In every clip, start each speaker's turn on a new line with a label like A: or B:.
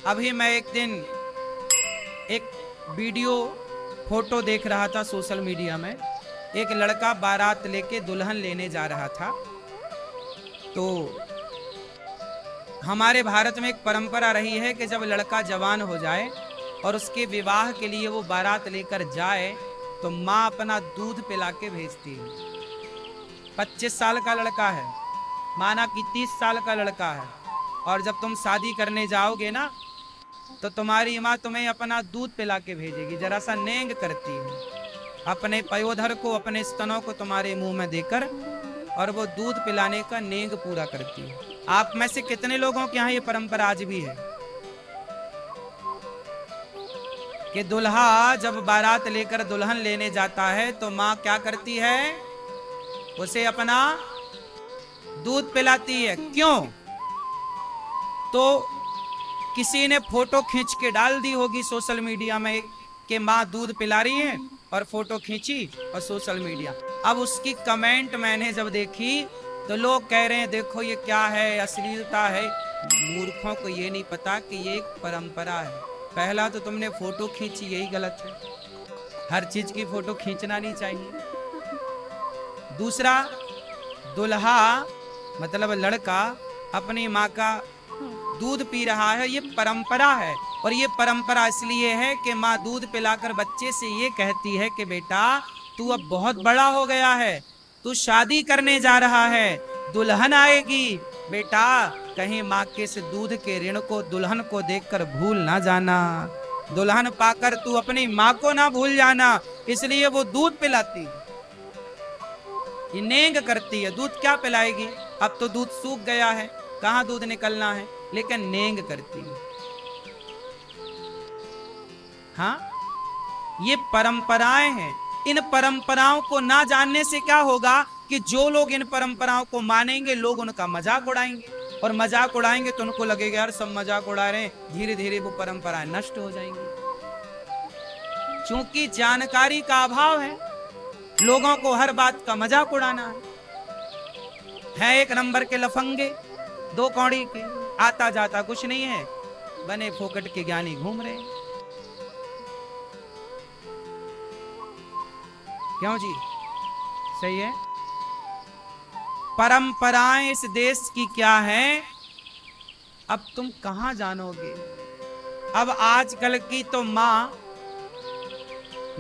A: अभी मैं एक दिन एक वीडियो फोटो देख रहा था सोशल मीडिया में। एक लड़का बारात लेके दुल्हन लेने जा रहा था। तो हमारे भारत में एक परंपरा रही है कि जब लड़का जवान हो जाए और उसके विवाह के लिए वो बारात लेकर जाए तो माँ अपना दूध पिला के भेजती है। 25 साल का लड़का है, माना कि 30 साल का लड़का है, और जब तुम शादी करने जाओगे ना तो तुम्हारी माँ तुम्हें अपना दूध पिला के भेजेगी। जरा सा नेंग करती है अपने पयोधर को, अपने स्तनों को तुम्हारे मुंह में देकर, और वो दूध पिलाने का नेंग पूरा करती है। आप में से कितने लोगों के यहाँ ये परंपरा आज भी है कि दुल्हा जब बारात लेकर दुल्हन लेने जाता है तो माँ क्या करती है? उसे अपना दूध पिलाती है। क्यों? तो किसी ने फोटो खींच के डाल दी होगी सोशल मीडिया में कि माँ दूध पिला रही है, और फोटो खींची और सोशल मीडिया। अब उसकी कमेंट मैंने जब देखी तो लोग कह रहे हैं देखो ये क्या है, अश्लीलता है। मूर्खों को ये नहीं पता कि ये एक परंपरा है। पहला तो तुमने फोटो खींची, यही गलत है। हर चीज की फोटो खींचना नहीं चाहिए। दूसरा, दुल्हा मतलब लड़का अपनी माँ का दूध पी रहा है, ये परंपरा है। और ये परंपरा इसलिए है कि माँ दूध पिलाकर बच्चे से ये कहती है कि बेटा तू अब बहुत बड़ा हो गया है, तू शादी करने जा रहा है, दुल्हन आएगी, बेटा कहीं माँ के इस दूध के ऋण को दुल्हन को देखकर भूल ना जाना, दुल्हन पाकर तू अपनी माँ को ना भूल जाना। इसलिए वो दूध पिलाती है, ये नेंग करती है। दूध क्या पिलाएगी? अब तो दूध सूख गया है, कहां दूध निकलना है, लेकिन नेंग करती है। हाँ, ये परंपराएं हैं। इन परंपराओं को ना जानने से क्या होगा कि जो लोग इन परंपराओं को मानेंगे लोग उनका मजाक उड़ाएंगे, और मजाक उड़ाएंगे तो उनको लगेगा यार सब मजाक उड़ा रहे हैं, धीरे धीरे वो परंपराएं नष्ट हो जाएंगी। क्योंकि जानकारी का अभाव है, लोगों को हर बात का मजाक उड़ाना है। एक नंबर के लफंगे, दो कौड़ी के, आता जाता कुछ नहीं है, बने फोकट के ज्ञानी घूम रहे हैं। क्यों जी? सही है। परंपराएं इस देश की क्या है, अब तुम कहां जानोगे। अब आजकल की तो माँ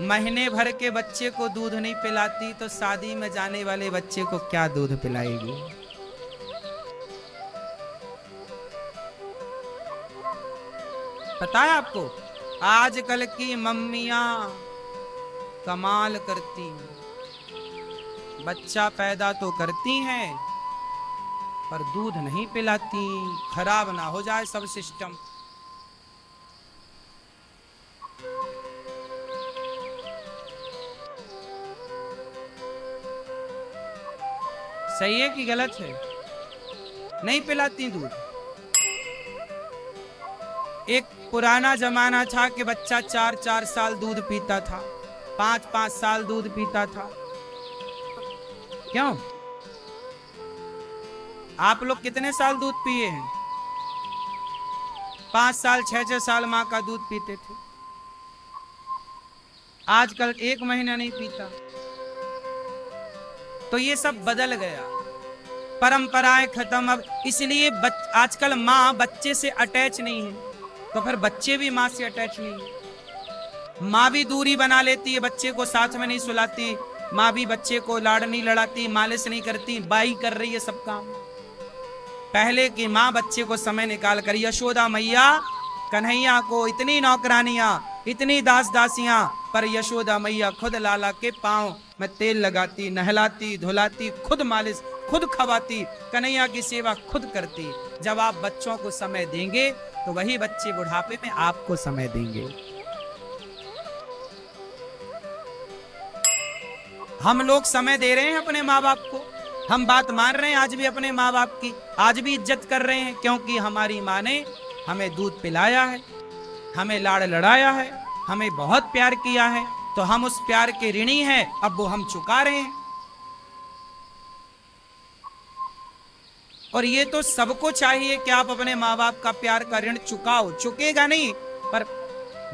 A: महीने भर के बच्चे को दूध नहीं पिलाती तो शादी में जाने वाले बच्चे को क्या दूध पिलाएगी। पता है आपको, आजकल की मम्मियां कमाल करती, बच्चा पैदा तो करती हैं पर दूध नहीं पिलाती, खराब ना हो जाए सब सिस्टम। सही है कि गलत है? नहीं पिलाती दूध। एक पुराना जमाना था कि बच्चा 4-4 साल दूध पीता था, 5-5 साल दूध पीता था। क्यों? आप लोग कितने साल दूध पिए हैं? 5 साल 6-6 साल माँ का दूध पीते थे। आजकल 1 महीना नहीं पीता। तो ये सब बदल गया, परंपराएं खत्म। अब इसलिए आजकल माँ बच्चे से अटैच नहीं है, तो फिर बच्चे भी माँ से अटैच नहीं है। माँ भी दूरी बना लेती है, बच्चे को साथ में नहीं सुलाती, माँ भी बच्चे को लाड़ नहीं लड़ाती, मालिश नहीं करती, बाई कर रही है सब काम। पहले की माँ बच्चे को समय निकाल कर, यशोदा मैया कन्हैया को इतनी नौकरानियां, इतनी दास दासियां, पर यशोदा मैया खुद लाला के पांव में तेल लगाती, नहलाती धुलाती, खुद मालिश, खुद खवाती, कन्हैया की सेवा खुद करती। जब आप बच्चों को समय देंगे तो वही बच्चे बुढ़ापे में आपको समय देंगे। हम लोग समय दे रहे हैं अपने माँ बाप को, हम बात मान रहे हैं आज भी अपने माँ बाप की, आज भी इज्जत कर रहे हैं, क्योंकि हमारी माँ ने हमें दूध पिलाया है, हमें लाड़ लड़ाया है, हमें बहुत प्यार किया है, तो हम उस प्यार के ऋणी हैं, अब वो हम चुका रहे हैं। और ये तो सबको चाहिए कि आप अपने माँ बाप का प्यार का ऋण चुकाओ, चुकेगा नहीं पर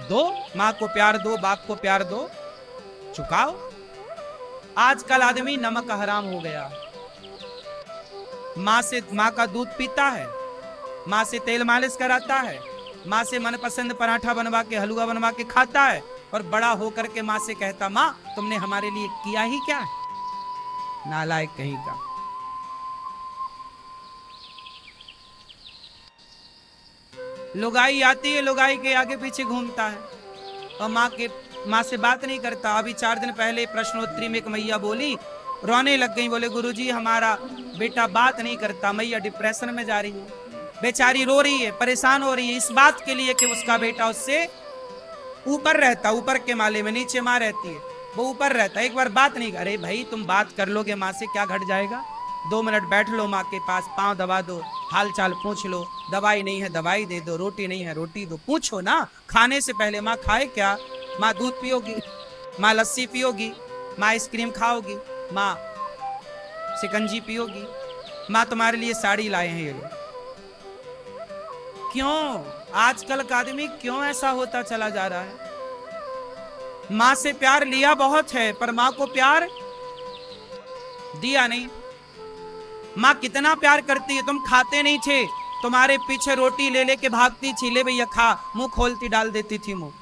A: दो, माँ को प्यार दो, बाप को प्यार दो, चुकाओ। आजकल आदमी नमक हराम हो गया, माँ का दूध पीता है, माँ से तेल मालिश कराता है, माँ से मनपसंद पराठा बनवा के हलवा बनवा के खाता है, और बड़ा होकर के माँ से कहता, माँ तुमने हमारे लिए किया ही क्या है। नालायक कहीं का। लुगाई आती है, लुगाई के आगे पीछे घूमता है और माँ से बात नहीं करता। अभी 4 दिन पहले प्रश्नोत्तरी में एक मैया बोली, रोने लग गई, बोले गुरुजी हमारा बेटा बात नहीं करता। मैया डिप्रेशन में जा रही है, बेचारी रो रही है, परेशान हो रही है इस बात के लिए कि उसका बेटा उससे ऊपर रहता, ऊपर के माले में, नीचे माँ रहती है, वो ऊपर रहता, एक बार बात नहीं। अरे भाई तुम बात कर लोगे माँ से, क्या घट जाएगा? 2 मिनट बैठ लो माँ के पास, पांव दबा दो, हाल चाल पूछ लो, दवाई नहीं है दवाई दे दो, रोटी नहीं है रोटी दो, पूछो ना। खाने से पहले माँ खाए क्या, माँ दूध पियोगी, माँ लस्सी पियोगी, माँ आइसक्रीम खाओगी, माँ शिकंजी पियोगी, माँ तुम्हारे लिए साड़ी लाए हैं ये। क्यों आजकल का आदमी क्यों ऐसा होता चला जा रहा है? माँ से प्यार लिया बहुत है पर माँ को प्यार दिया नहीं। माँ कितना प्यार करती है, तुम खाते नहीं थे, तुम्हारे पीछे रोटी ले लेके भागती थी, ले भैया खा, मुंह खोलती डाल देती थी मुंह।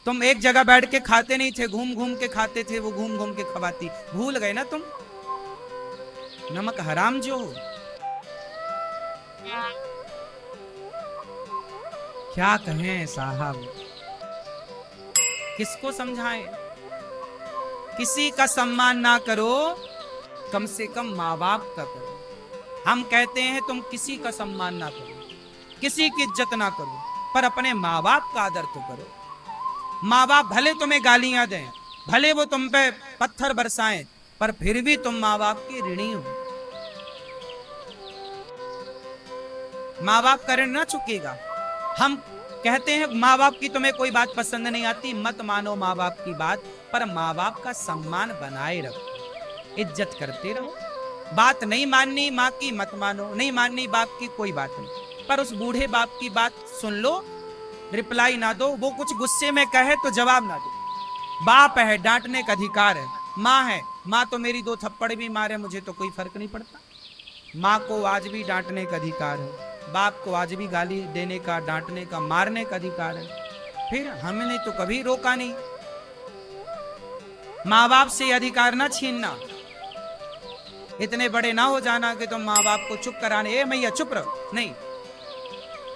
A: तुम एक जगह बैठ के खाते नहीं थे, घूम घूम के खाते थे, वो घूम घूम के खवाती। भूल गए ना तुम नमक हराम जो हो। क्या कहें साहब, किसको समझाएं? किसी का सम्मान ना करो, कम से कम माँ बाप का करो। हम कहते हैं तुम किसी का सम्मान ना करो, किसी की इज्जत ना करो, पर अपने माँ बाप का आदर तो करो। माँ बाप भले तुम्हें गालियां दें, भले वो तुम पे पत्थर बरसाएं, पर फिर भी तुम माँ बाप के ऋणी हो। माँ बाप का ऋण ना चुकेगा। हम कहते हैं माँ बाप की तुम्हें कोई बात पसंद नहीं आती, मत मानो माँ बाप की बात, पर माँ बाप का सम्मान बनाए रखो, इज्जत करते रहो। बात नहीं माननी माँ की मत मानो, नहीं माननी बाप की कोई बात नहीं, पर उस बूढ़े बाप की बात सुन लो, रिप्लाई ना दो, वो कुछ गुस्से में कहे तो जवाब ना दो। बाप है, डांटने का अधिकार है। माँ है, माँ तो मेरी 2 थप्पड़ भी मारे मुझे तो कोई फर्क नहीं पड़ता। माँ को आज भी डांटने का अधिकार है, बाप को आज भी गाली देने का, डांटने का, मारने का अधिकार है। फिर हमने तो कभी रोका नहीं। माँ बाप से अधिकार ना छीनना, इतने बड़े ना हो जाना कि तुम माँ बाप को चुप कराने, ए मैया चुप रहो, नहीं,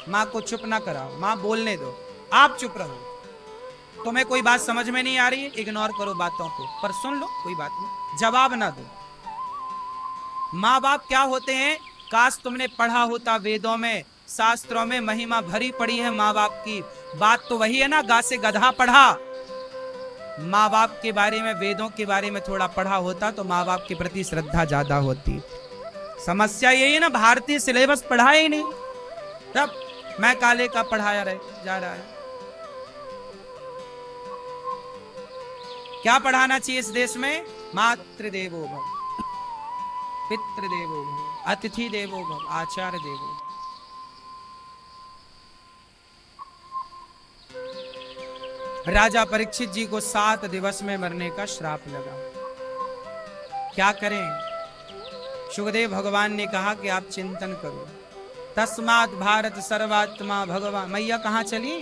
A: माँ को चुप ना कराओ, माँ बोलने दो, आप चुप रहो। तुम्हें कोई बात समझ में नहीं आ रही है, इग्नोर करो बातों को, पर सुन लो, कोई बात नहीं, जवाब ना दो। माँ बाप क्या होते हैं? काश तुमने पढ़ा होता वेदों में, शास्त्रों में महिमा भरी पड़ी है माँ बाप की। बात तो वही है ना, गा से गधा पढ़ा। माँ बाप के बारे में, वेदों के बारे में थोड़ा पढ़ा होता तो माँ बाप के प्रति श्रद्धा ज्यादा होती। समस्या यही है ना, भारतीय सिलेबस पढ़ा ही नहीं, तब मैं काले का पढ़ाया जा रहा है। क्या पढ़ाना चाहिए इस देश में? मातृदेवो भव, पितृदेवो भव, अतिथि देवो भव, आचार्य देवो। राजा परीक्षित जी को 7 दिवस में मरने का श्राप लगा। क्या करें? सुखदेव भगवान ने कहा कि आप चिंतन करो, तस्मात् भारत सर्वात्मा भगवान। मैया कहाँ चली?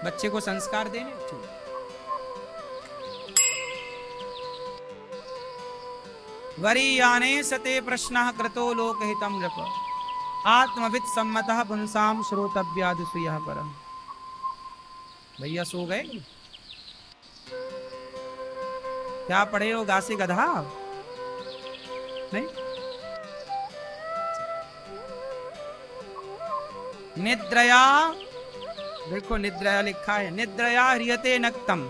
A: बच्चे को संस्कार देने। वरीयाने सते प्रश्नः कृतो लोकहितं नृप, आत्मवित् सम्मतः पुंसां श्रोतव्यादिषु यः परम्। भैया सो गए? क्या पढ़े हो, गा से गधा? नहीं, निद्रया, देखो निद्रया लिखा है, निद्रया ह्रियते नक्तम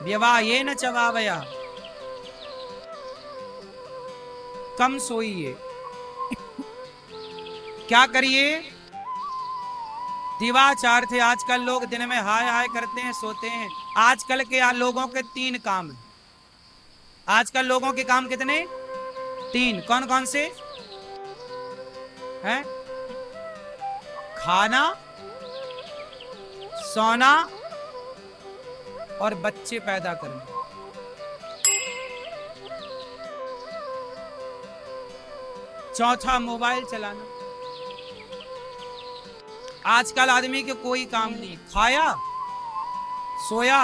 A: व्यवायेन च वावया। कम सोइए। क्या करिए? दिवाचार थे। आजकल लोग दिन में हाय हाय करते हैं, सोते हैं। आजकल के लोगों के 3 काम हैं। आजकल लोगों के काम कितने? 3। कौन कौन से? है? खाना, सोना और बच्चे पैदा करना। चौथा मोबाइल चलाना। आजकल आदमी के कोई काम नहीं, खाया, सोया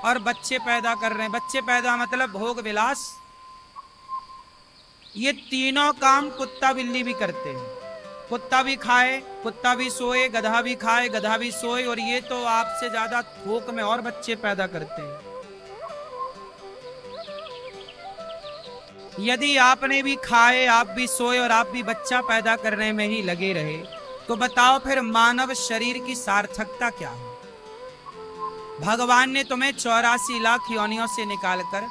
A: और बच्चे पैदा कर रहे हैं। बच्चे पैदा मतलब भोग विलास। ये तीनों काम कुत्ता बिल्ली भी करते हैं। कुत्ता भी खाए, कुत्ता भी सोए, गधा भी खाए, गधा भी सोए, और ये तो आपसे ज्यादा थोक में और बच्चे पैदा करते हैं। यदि आपने भी खाए, आप भी सोए और आप भी बच्चा पैदा करने में ही लगे रहे, तो बताओ फिर मानव शरीर की सार्थकता क्या है? भगवान ने तुम्हें 84 लाख योनियों से निकालकर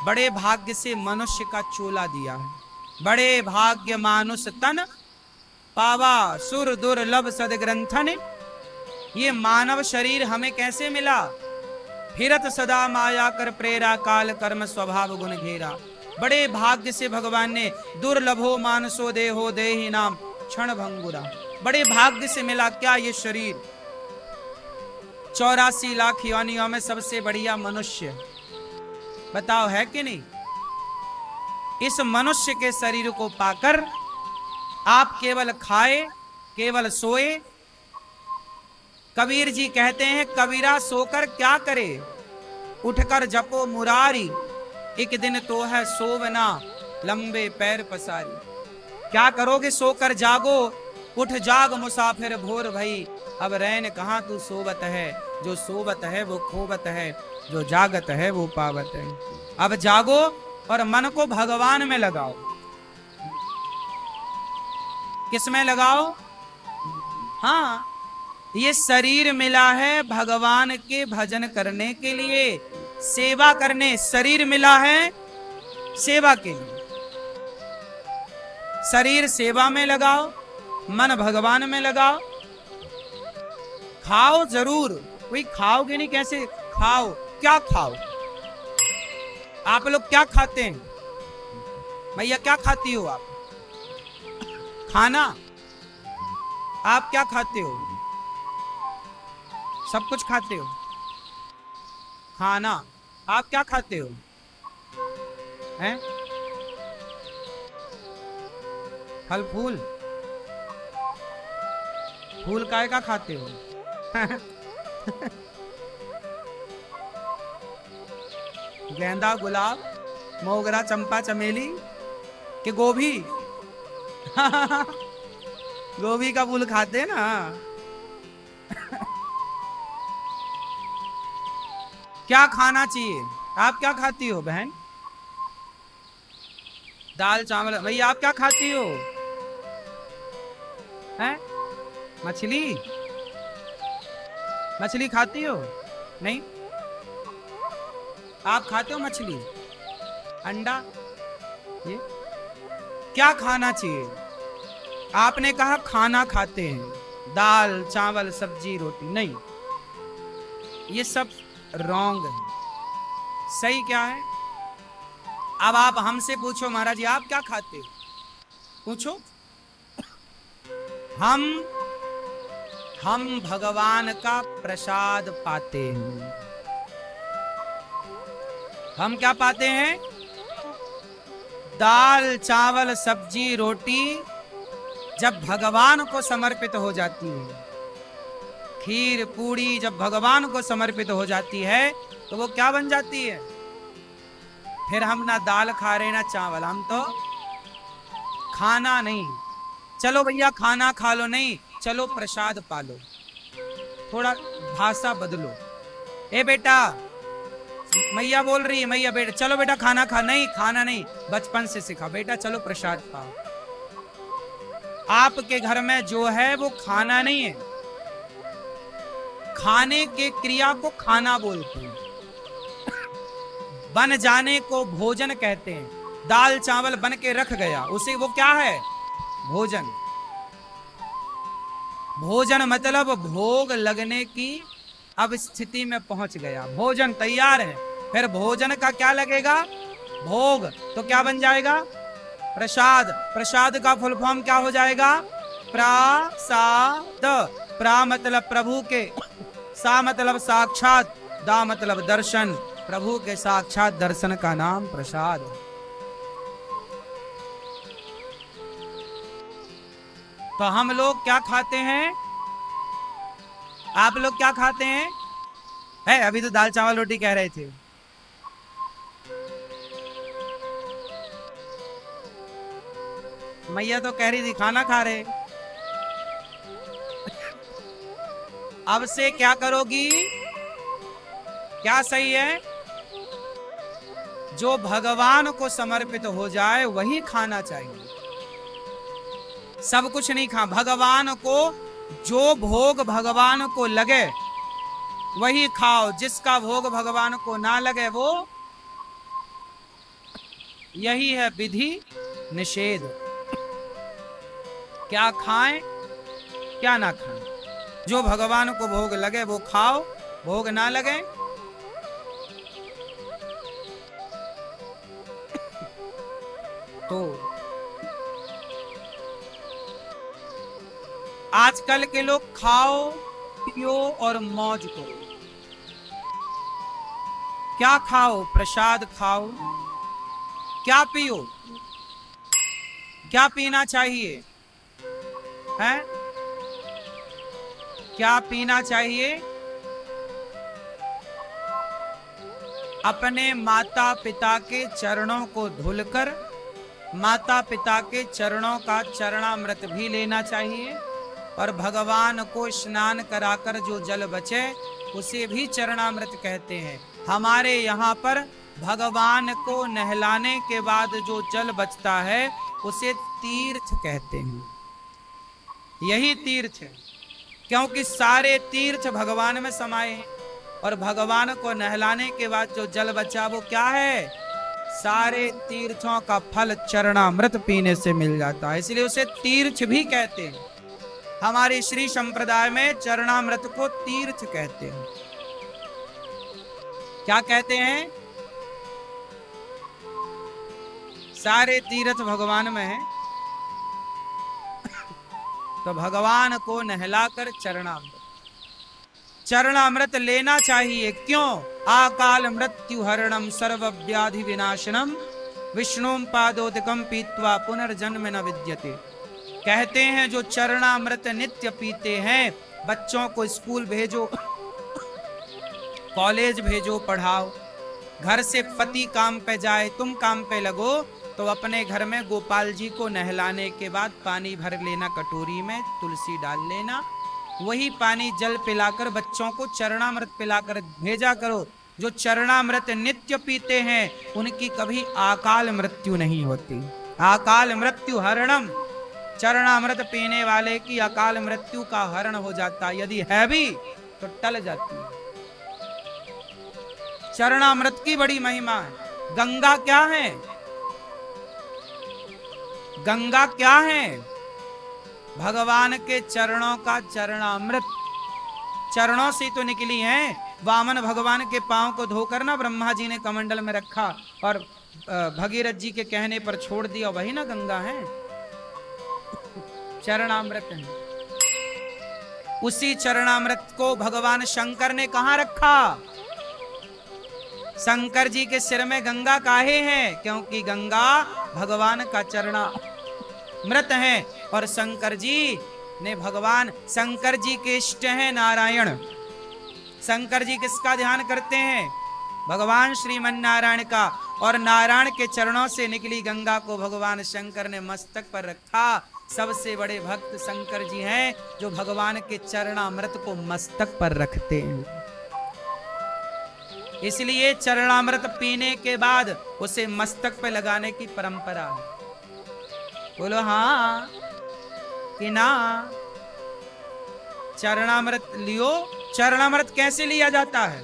A: बड़े भाग्य से मनुष्य का चोला दिया है। बड़े भाग्य मानुष तन पावा सुर दुर्लभ सदग्रंथन। ये मानव शरीर हमें कैसे मिला? फिरत सदा माया कर प्रेरा, काल कर्म स्वभाव गुण घेरा। बड़े भाग्य से भगवान ने दुर्लभो मानसो देहो देहि नाम क्षण भंगुरा। बड़े भाग्य से मिला क्या ये शरीर? 84 लाख योनियों में सबसे बढ़िया मनुष्य। बताओ है कि नहीं? इस मनुष्य के शरीर को पाकर आप केवल खाए, केवल सोए। कबीर जी कहते हैं, कबीरा सोकर क्या करे, उठकर जपो मुरारी। एक दिन तो है सोवना, लंबे पैर पसारी। क्या करोगे? सोकर जागो, उठ जाग मुसाफिर भोर भई। अब रैन कहाँ तू सोवत है, जो सोवत है वो खोवत है, जो जागत है वो पावत है। अब जागो और मन को भगवान में लगाओ। किसमें लगाओ? हाँ, ये शरीर मिला है भगवान के भजन करने के लिए, सेवा करने। शरीर मिला है सेवा के लिए। शरीर सेवा में लगाओ, मन भगवान में लगाओ। खाओ जरूर, कोई खाओगे नहीं कैसे? खाओ। क्या खाओ? आप लोग क्या खाते हैं? भैया क्या खाती हो आप? खाना। आप क्या खाते हो? सब कुछ खाते हो। खाना। आप क्या खाते हो? हैं? फल फूल। फूल काय का खाते हो? गेंदा, गुलाब, मोगरा, चंपा, चमेली के गोभी? गोभी का फूल खाते हैं ना। क्या खाना चाहिए? आप क्या खाती हो बहन? दाल चावल। भैया आप क्या खाती हो? हैं? मछली? मछली खाती हो? नहीं? आप खाते हो मछली, अंडा? ये क्या खाना चाहिए? आपने कहा खाना खाते हैं, दाल चावल सब्जी रोटी। नहीं, ये सब रॉन्ग है। सही क्या है? अब आप हमसे पूछो, महाराज जी आप क्या खाते हो? पूछो। हम भगवान का प्रसाद पाते हैं। हम क्या पाते हैं? दाल चावल सब्जी रोटी जब भगवान को समर्पित हो जाती है, खीर पूड़ी जब भगवान को समर्पित हो जाती है, तो वो क्या बन जाती है? फिर हम ना दाल खा रहे ना चावल, हम तो खाना नहीं। चलो भैया खाना खा लो, नहीं, चलो प्रसाद पालो। थोड़ा भाषा बदलो। ए बेटा, मैया बोल रही है, मैया बेटा चलो बेटा खाना खा। नहीं, खाना नहीं, बचपन से सिखा बेटा चलो प्रसाद पाओ। आपके घर में जो है वो खाना नहीं है। खाने के क्रिया को खाना बोलते हैं, बन जाने को भोजन कहते हैं। दाल चावल बन के रख गया, उसे वो क्या है? भोजन। भोजन मतलब भोग लगने की अब स्थिति में पहुंच गया, भोजन तैयार है। फिर भोजन का क्या लगेगा? भोग। तो क्या बन जाएगा? प्रसाद। प्रसाद का फुल फॉर्म क्या हो जाएगा? प्रसाद। प्रा मतलब प्रभु के, सा मतलब साक्षात, दा मतलब दर्शन। प्रभु के साक्षात दर्शन का नाम प्रसाद। तो हम लोग क्या खाते हैं? आप लोग क्या खाते हैं? अभी तो दाल चावल रोटी कह रहे थे। मैया तो कह रही थी खाना खा रहे। अब से क्या करोगी? क्या सही है? जो भगवान को समर्पित हो जाए वही खाना चाहिए। सब कुछ नहीं खा। भगवान को जो भोग भगवान को लगे वही खाओ। जिसका भोग भगवान को ना लगे वो, यही है विधि निषेध। क्या खाएं क्या ना खाएं, जो भगवान को भोग लगे वो खाओ, भोग ना लगे तो। आजकल के लोग खाओ पियो और मौज करो। क्या खाओ? प्रसाद खाओ। क्या पियो? क्या पीना चाहिए? हैं? क्या पीना चाहिए? अपने माता पिता के चरणों को धुलकर माता पिता के चरणों का चरणामृत भी लेना चाहिए, और भगवान को स्नान कराकर जो जल बचे उसे भी चरणामृत कहते हैं। हमारे यहाँ पर भगवान को नहलाने के बाद जो जल बचता है उसे तीर्थ कहते हैं। यही तीर्थ है, क्योंकि सारे तीर्थ भगवान में समाये हैं। और भगवान को नहलाने के बाद जो जल बचा वो क्या है? सारे तीर्थों का फल चरणामृत पीने से मिल जाता है, इसलिए उसे तीर्थ भी कहते हैं। हमारे श्री संप्रदाय में चरणामृत को तीर्थ कहते हैं। क्या कहते हैं? सारे तीर्थ भगवान में है, तो भगवान को नहलाकर चरणामृत लेना चाहिए। क्यों? आकाल मृत्यु हरणम सर्व व्याधि विनाशनम विष्णुम पादोदकम पीत्वा पुनर्जन्म न विद्यते। कहते हैं जो चरणामृत नित्य पीते हैं, बच्चों को स्कूल भेजो, कॉलेज भेजो, पढ़ाओ। घर से पति काम पे जाए, तुम काम पे लगो, तो अपने घर में गोपाल जी को नहलाने के बाद पानी भर लेना कटोरी में, तुलसी डाल लेना, वही पानी जल पिलाकर बच्चों को चरणामृत पिलाकर भेजा करो। जो चरणामृत नित्य पीते हैं उनकी कभी अकाल मृत्यु नहीं होती। अकाल मृत्यु हरणम, चरणामृत पीने वाले की अकाल मृत्यु का हरण हो जाता, यदि है भी तो टल जाती है। चरणामृत की बड़ी महिमा है। गंगा क्या है? गंगा क्या है? भगवान के चरणों का चरणामृत। चरणों से तो निकली है। वामन भगवान के पांव को धोकर ना ब्रह्मा जी ने कमंडल में रखा और भगीरथ जी के कहने पर छोड़ दिया, वही ना गंगा है, चरणामृत है। उसी चरणामृत को भगवान शंकर ने कहां रखा? शंकर जी के सिर में गंगा काहे है? क्योंकि गंगा भगवान का चरणामृत है। और शंकर जी ने शंकर जी के इष्ट हैं नारायण। शंकर जी किसका ध्यान करते हैं? भगवान श्रीमन नारायण का। और नारायण के चरणों से निकली गंगा को भगवान शंकर ने मस्तक पर रखा। सबसे बड़े भक्त शंकर जी हैं, जो भगवान के चरणामृत को मस्तक पर रखते हैं। इसलिए चरणामृत पीने के बाद उसे मस्तक पे लगाने की परंपरा है। बोलो हाँ कि ना? चरणामृत लियो। चरणामृत कैसे लिया जाता है?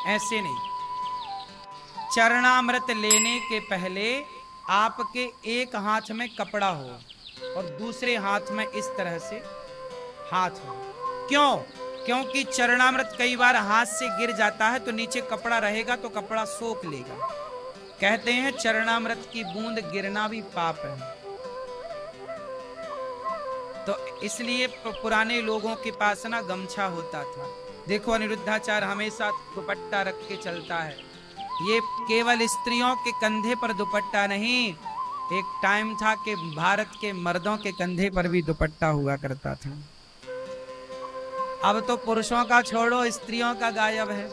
A: ऐसे नहीं। चरणामृत लेने के पहले आपके एक हाथ में कपड़ा हो और दूसरे हाथ में इस तरह से हाथ हो। क्यों? क्योंकि चरणामृत कई बार हाथ से गिर जाता है तो नीचे कपड़ा रहेगा तो कपड़ा सोख लेगा, कहते हैं चरणामृत की बूंद गिरना भी पाप है। तो इसलिए पुराने लोगों के पास ना गमछा होता था। देखो अनिरुद्धाचार्य हमेशा दुपट्टा रख के चलता है। ये केवल स्त्रियों के कंधे पर दुपट्टा नहीं, एक टाइम था कि भारत के मर्दों के कंधे पर भी दुपट्टा हुआ करता था। अब तो पुरुषों का छोड़ो, स्त्रियों का गायब है।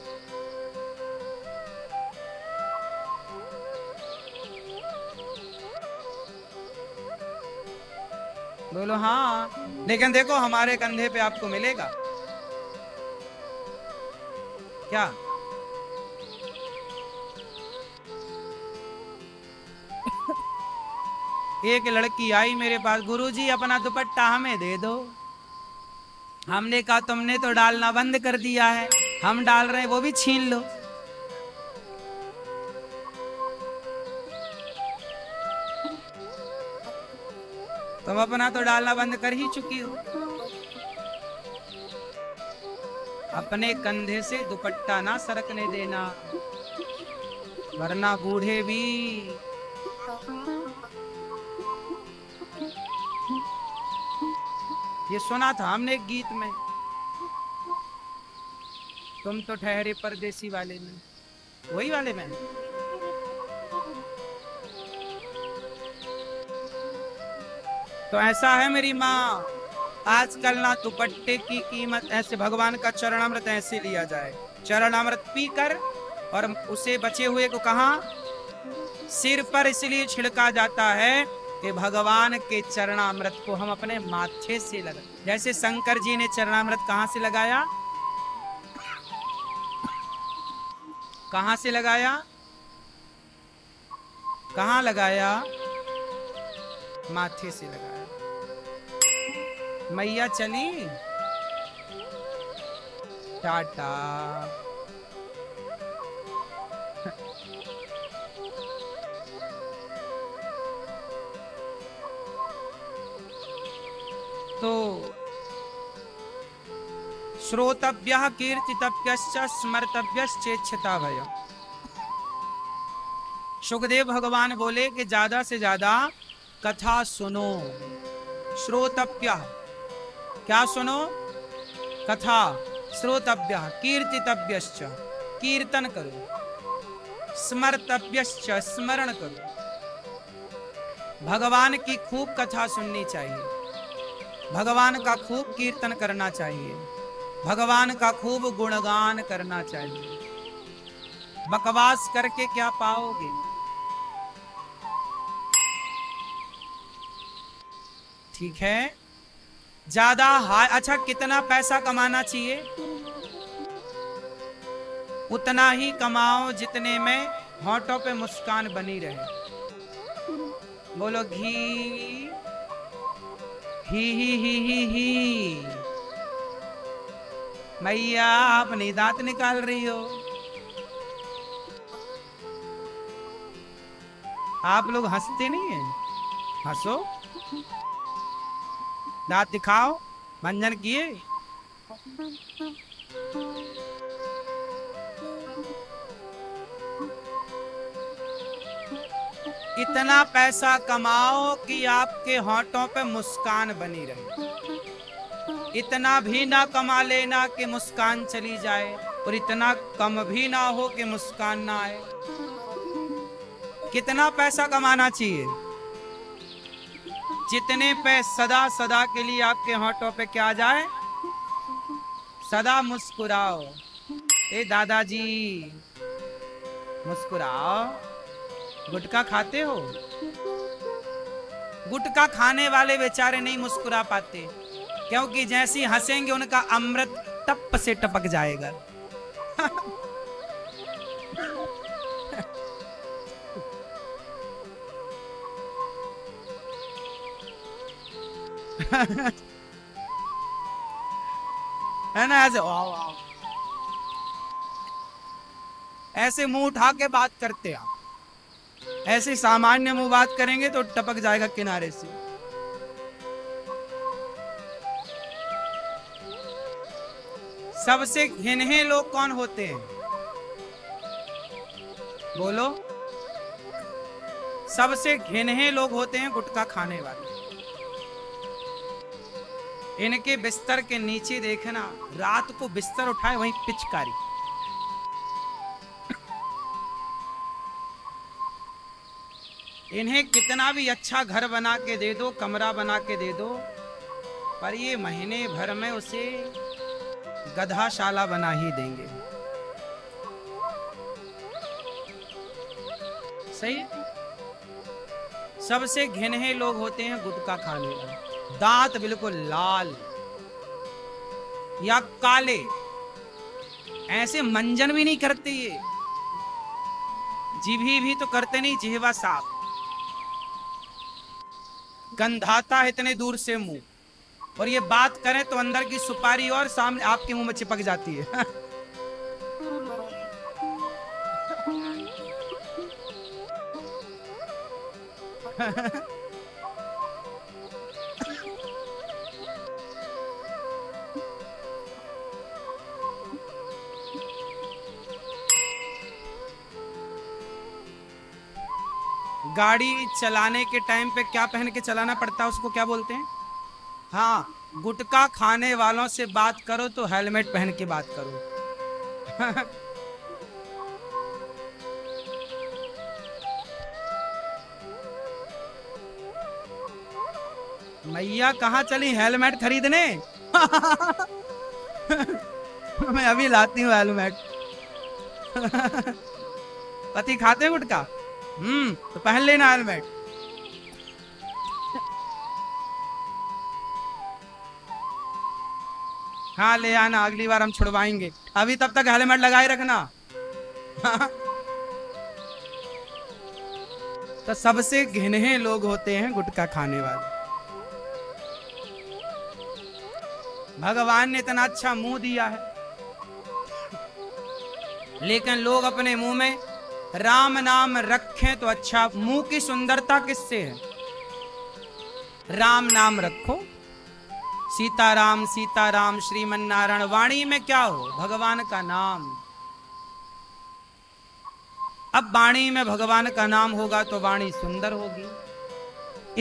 A: बोलो हाँ, लेकिन देखो हमारे कंधे पे आपको मिलेगा क्या? एक लड़की आई मेरे पास, गुरुजी अपना दुपट्टा हमें दे दो। हमने कहा तुमने तो डालना बंद कर दिया है, हम डाल रहे हैं वो भी छीन लो। तुम अपना तो डालना बंद कर ही चुकी हो। अपने कंधे से दुपट्टा ना सरकने देना, वरना बूढ़े भी ये सुना था हमने एक गीत में, तुम तो ठहरे परदेसी वाले में, वही वाले में। तो ऐसा है मेरी माँ, आजकल ना दुपट्टे की कीमत ऐसे, भगवान का चरणामृत ऐसे लिया जाए, चरणामृत पीकर और उसे बचे हुए को कहां, सिर पर इसलिए छिड़का जाता है कि भगवान के चरणामृत को हम अपने माथे से लगा, जैसे शंकर जी ने चरणामृत कहां से लगाया, कहां से लगाया, कहां लगाया, माथे से लगाया। मैया चली, टाटा। तो श्रोतव्यः कीर्तितव्यश्च स्मर्तव्यश्चेच्छता भय। सुखदेव भगवान बोले कि ज्यादा से ज्यादा कथा सुनो। श्रोतव्यः क्या सुनो, कथा। श्रोतव्यः कीर्तितव्यश्च कीर्तन करो, स्मर्तव्यश्च स्मरण करो। भगवान की खूब कथा सुननी चाहिए, भगवान का खूब कीर्तन करना चाहिए, भगवान का खूब गुणगान करना चाहिए। बकवास करके क्या पाओगे? ठीक है, ज्यादा हाय। अच्छा, कितना पैसा कमाना चाहिए? उतना ही कमाओ जितने में होठों पे मुस्कान बनी रहे। बोलो घी ही। मैया अपनी दांत निकाल रही हो। आप लोग हंसते नहीं है, हंसो, दांत दिखाओ, मंजन किए। इतना पैसा कमाओ कि आपके होठों पे मुस्कान बनी रहे। इतना भी ना कमा लेना कि मुस्कान चली जाए, और इतना कम भी ना हो कि मुस्कान ना आए। कितना पैसा कमाना चाहिए? जितने पे सदा सदा के लिए आपके होठों पे क्या जाए, सदा मुस्कुराओ। ए दादाजी मुस्कुराओ। गुटखा खाते हो? गुटखा खाने वाले बेचारे नहीं मुस्कुरा पाते, क्योंकि जैसी हंसेंगे उनका अमृत टप से टपक जाएगा। है ना, ऐसे वाह ऐसे मुंह उठा के बात करते आप, ऐसे सामान्य मुंह बात करेंगे तो टपक जाएगा किनारे से। सबसे घिन्हे लोग कौन होते हैं? बोलो। सबसे घिन्हे लोग होते हैं गुटखा खाने वाले। इनके बिस्तर के नीचे देखना, रात को बिस्तर उठाए वहीं पिचकारी। इन्हें कितना भी अच्छा घर बना के दे दो, कमरा बना के दे दो, पर ये महीने भर में उसे गधाशाला बना ही देंगे। सही। सबसे घिन्हे लोग होते हैं गुटखा खाने वाले। दांत बिल्कुल लाल या काले, ऐसे मंजन भी नहीं करते ये, जीभी भी तो करते नहीं, जिहवा साफ, गंधाता है इतने दूर से मुंह, और ये बात करें तो अंदर की सुपारी और सामने आपके मुंह में चिपक जाती है। गाड़ी चलाने के टाइम पे क्या पहन के चलाना पड़ता है, उसको क्या बोलते हैं? हाँ, गुटखा खाने वालों से बात करो तो हेलमेट पहन के बात करो। मैया कहाँ चली हेलमेट खरीदने? मैं अभी लाती हूँ हेलमेट। पति खाते हैं गुटखा? तो पहन लेना हेलमेट। हाँ ले आना, अगली बार हम छुड़वाएंगे, अभी तब तक हेलमेट लगाए रखना। तो सबसे घिन्हे लोग होते हैं गुटखा खाने वाले। भगवान ने इतना अच्छा मुंह दिया है, लेकिन लोग अपने मुंह में राम नाम रखें तो अच्छा। मुंह की सुंदरता किससे है? राम नाम रखो, सीताराम सीताराम श्रीमन नारायण। वाणी में क्या हो? भगवान का नाम। अब वाणी में भगवान का नाम होगा तो वाणी सुंदर होगी।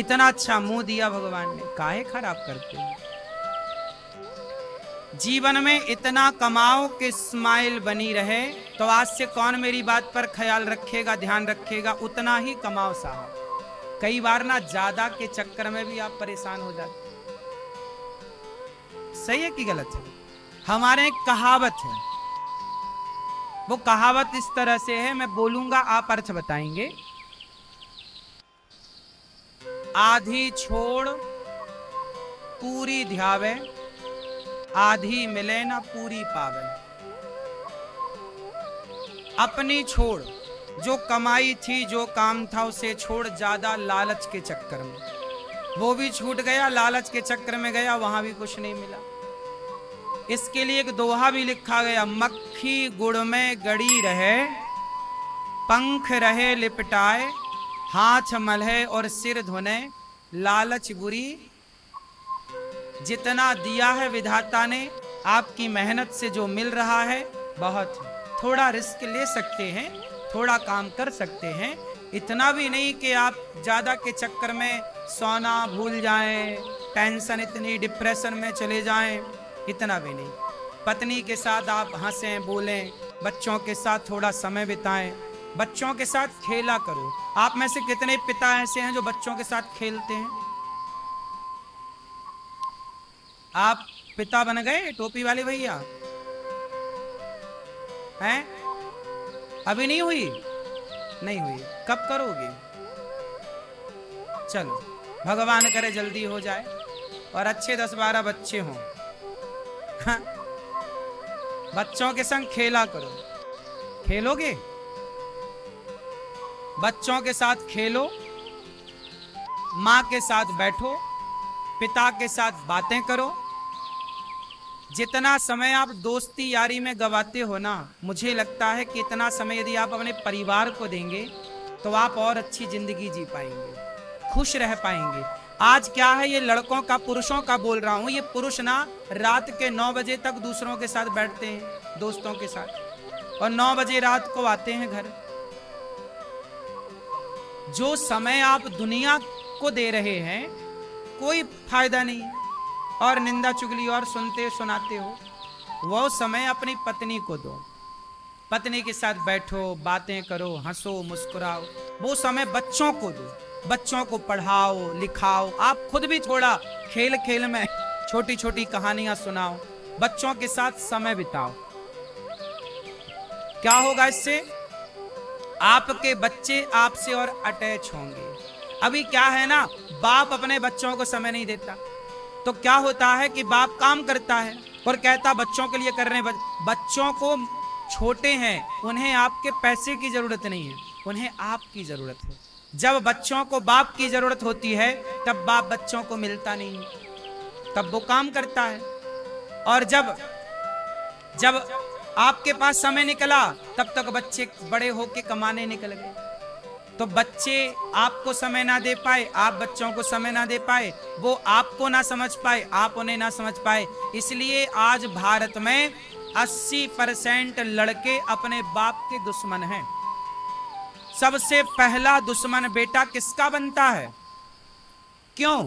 A: इतना अच्छा मुंह दिया भगवान ने, काहे खराब करते हैं? जीवन में इतना कमाओ कि स्माइल बनी रहे, तो आज से कौन मेरी बात पर ख्याल रखेगा, ध्यान रखेगा? उतना ही कमाओ साहब। कई बार ना ज्यादा के चक्कर में भी आप परेशान हो जाते। सही है कि गलत है? हमारे एक कहावत है, वो कहावत इस तरह से है, मैं बोलूंगा आप अर्थ बताएंगे। आधी छोड़ पूरी ध्यावे, आधी मिले ना पूरी पावे। अपनी छोड़, जो कमाई थी, जो काम था उसे छोड़, ज्यादा लालच के चक्कर में वो भी छूट गया, लालच के चक्कर में गया, वहां भी कुछ नहीं मिला। इसके लिए एक दोहा भी लिखा गया, मक्खी गुड़ में गड़ी रहे, पंख रहे लिपटाए, हाथ मलहे और सिर धुने, लालच बुरी। जितना दिया है विधाता ने, आपकी मेहनत से जो मिल रहा है बहुत। थोड़ा रिस्क ले सकते हैं, थोड़ा काम कर सकते हैं, इतना भी नहीं कि आप ज्यादा के चक्कर में सोना भूल जाएं, टेंशन इतनी डिप्रेशन में चले जाएं, इतना भी नहीं। पत्नी के साथ आप हंसें बोलें, बच्चों के साथ थोड़ा समय बिताएं, बच्चों के साथ खेला करो। आप में से कितने पिता ऐसे हैं जो बच्चों के साथ खेलते हैं? आप पिता बन गए टोपी वाले भैया? हैं? अभी नहीं हुई? नहीं हुई, कब करोगे? चलो, भगवान करे जल्दी हो जाए और अच्छे 10-12 बच्चे हों। हाँ? बच्चों के संग खेला करो। खेलोगे? बच्चों के साथ खेलो, माँ के साथ बैठो, पिता के साथ बातें करो। जितना समय आप दोस्ती यारी में गवाते हो ना, मुझे लगता है कि इतना समय यदि आप अपने परिवार को देंगे तो आप और अच्छी जिंदगी जी पाएंगे, खुश रह पाएंगे। आज क्या है, ये लड़कों का, पुरुषों का बोल रहा हूं, ये पुरुष ना रात के 9 बजे तक दूसरों के साथ बैठते हैं, दोस्तों के साथ, और 9 बजे रात को आते हैं घर। जो समय आप दुनिया को दे रहे हैं कोई फायदा नहीं है, और निंदा चुगली और सुनते सुनाते हो, वो समय अपनी पत्नी को दो। पत्नी के साथ बैठो, बातें करो, हंसो, मुस्कुराओ। वो समय बच्चों को दो, बच्चों को पढ़ाओ, लिखाओ। आप खुद भी थोड़ा खेल खेल में छोटी छोटी कहानियां सुनाओ, बच्चों के साथ समय बिताओ। क्या होगा इससे? आपके बच्चे आपसे और अटैच होंगे। अभी क्या है ना, बाप अपने बच्चों को समय नहीं देता, तो क्या होता है कि बाप काम करता है और कहता बच्चों के लिए कर रहे हैं। बच्चों को छोटे हैं, उन्हें आपके पैसे की जरूरत नहीं है, उन्हें आपकी जरूरत है। जब बच्चों को बाप की जरूरत होती है तब बाप बच्चों को मिलता नहीं, तब वो काम करता है। और जब जब आपके पास समय निकला तब तक बच्चे बड़े होके कमाने निकल गए। तो बच्चे आपको समय ना दे पाए, आप बच्चों को समय ना दे पाए, वो आपको ना समझ पाए, आप उन्हें ना समझ पाए। इसलिए आज भारत में 80% लड़के अपने बाप के दुश्मन हैं। सबसे पहला दुश्मन बेटा किसका बनता है? क्यों?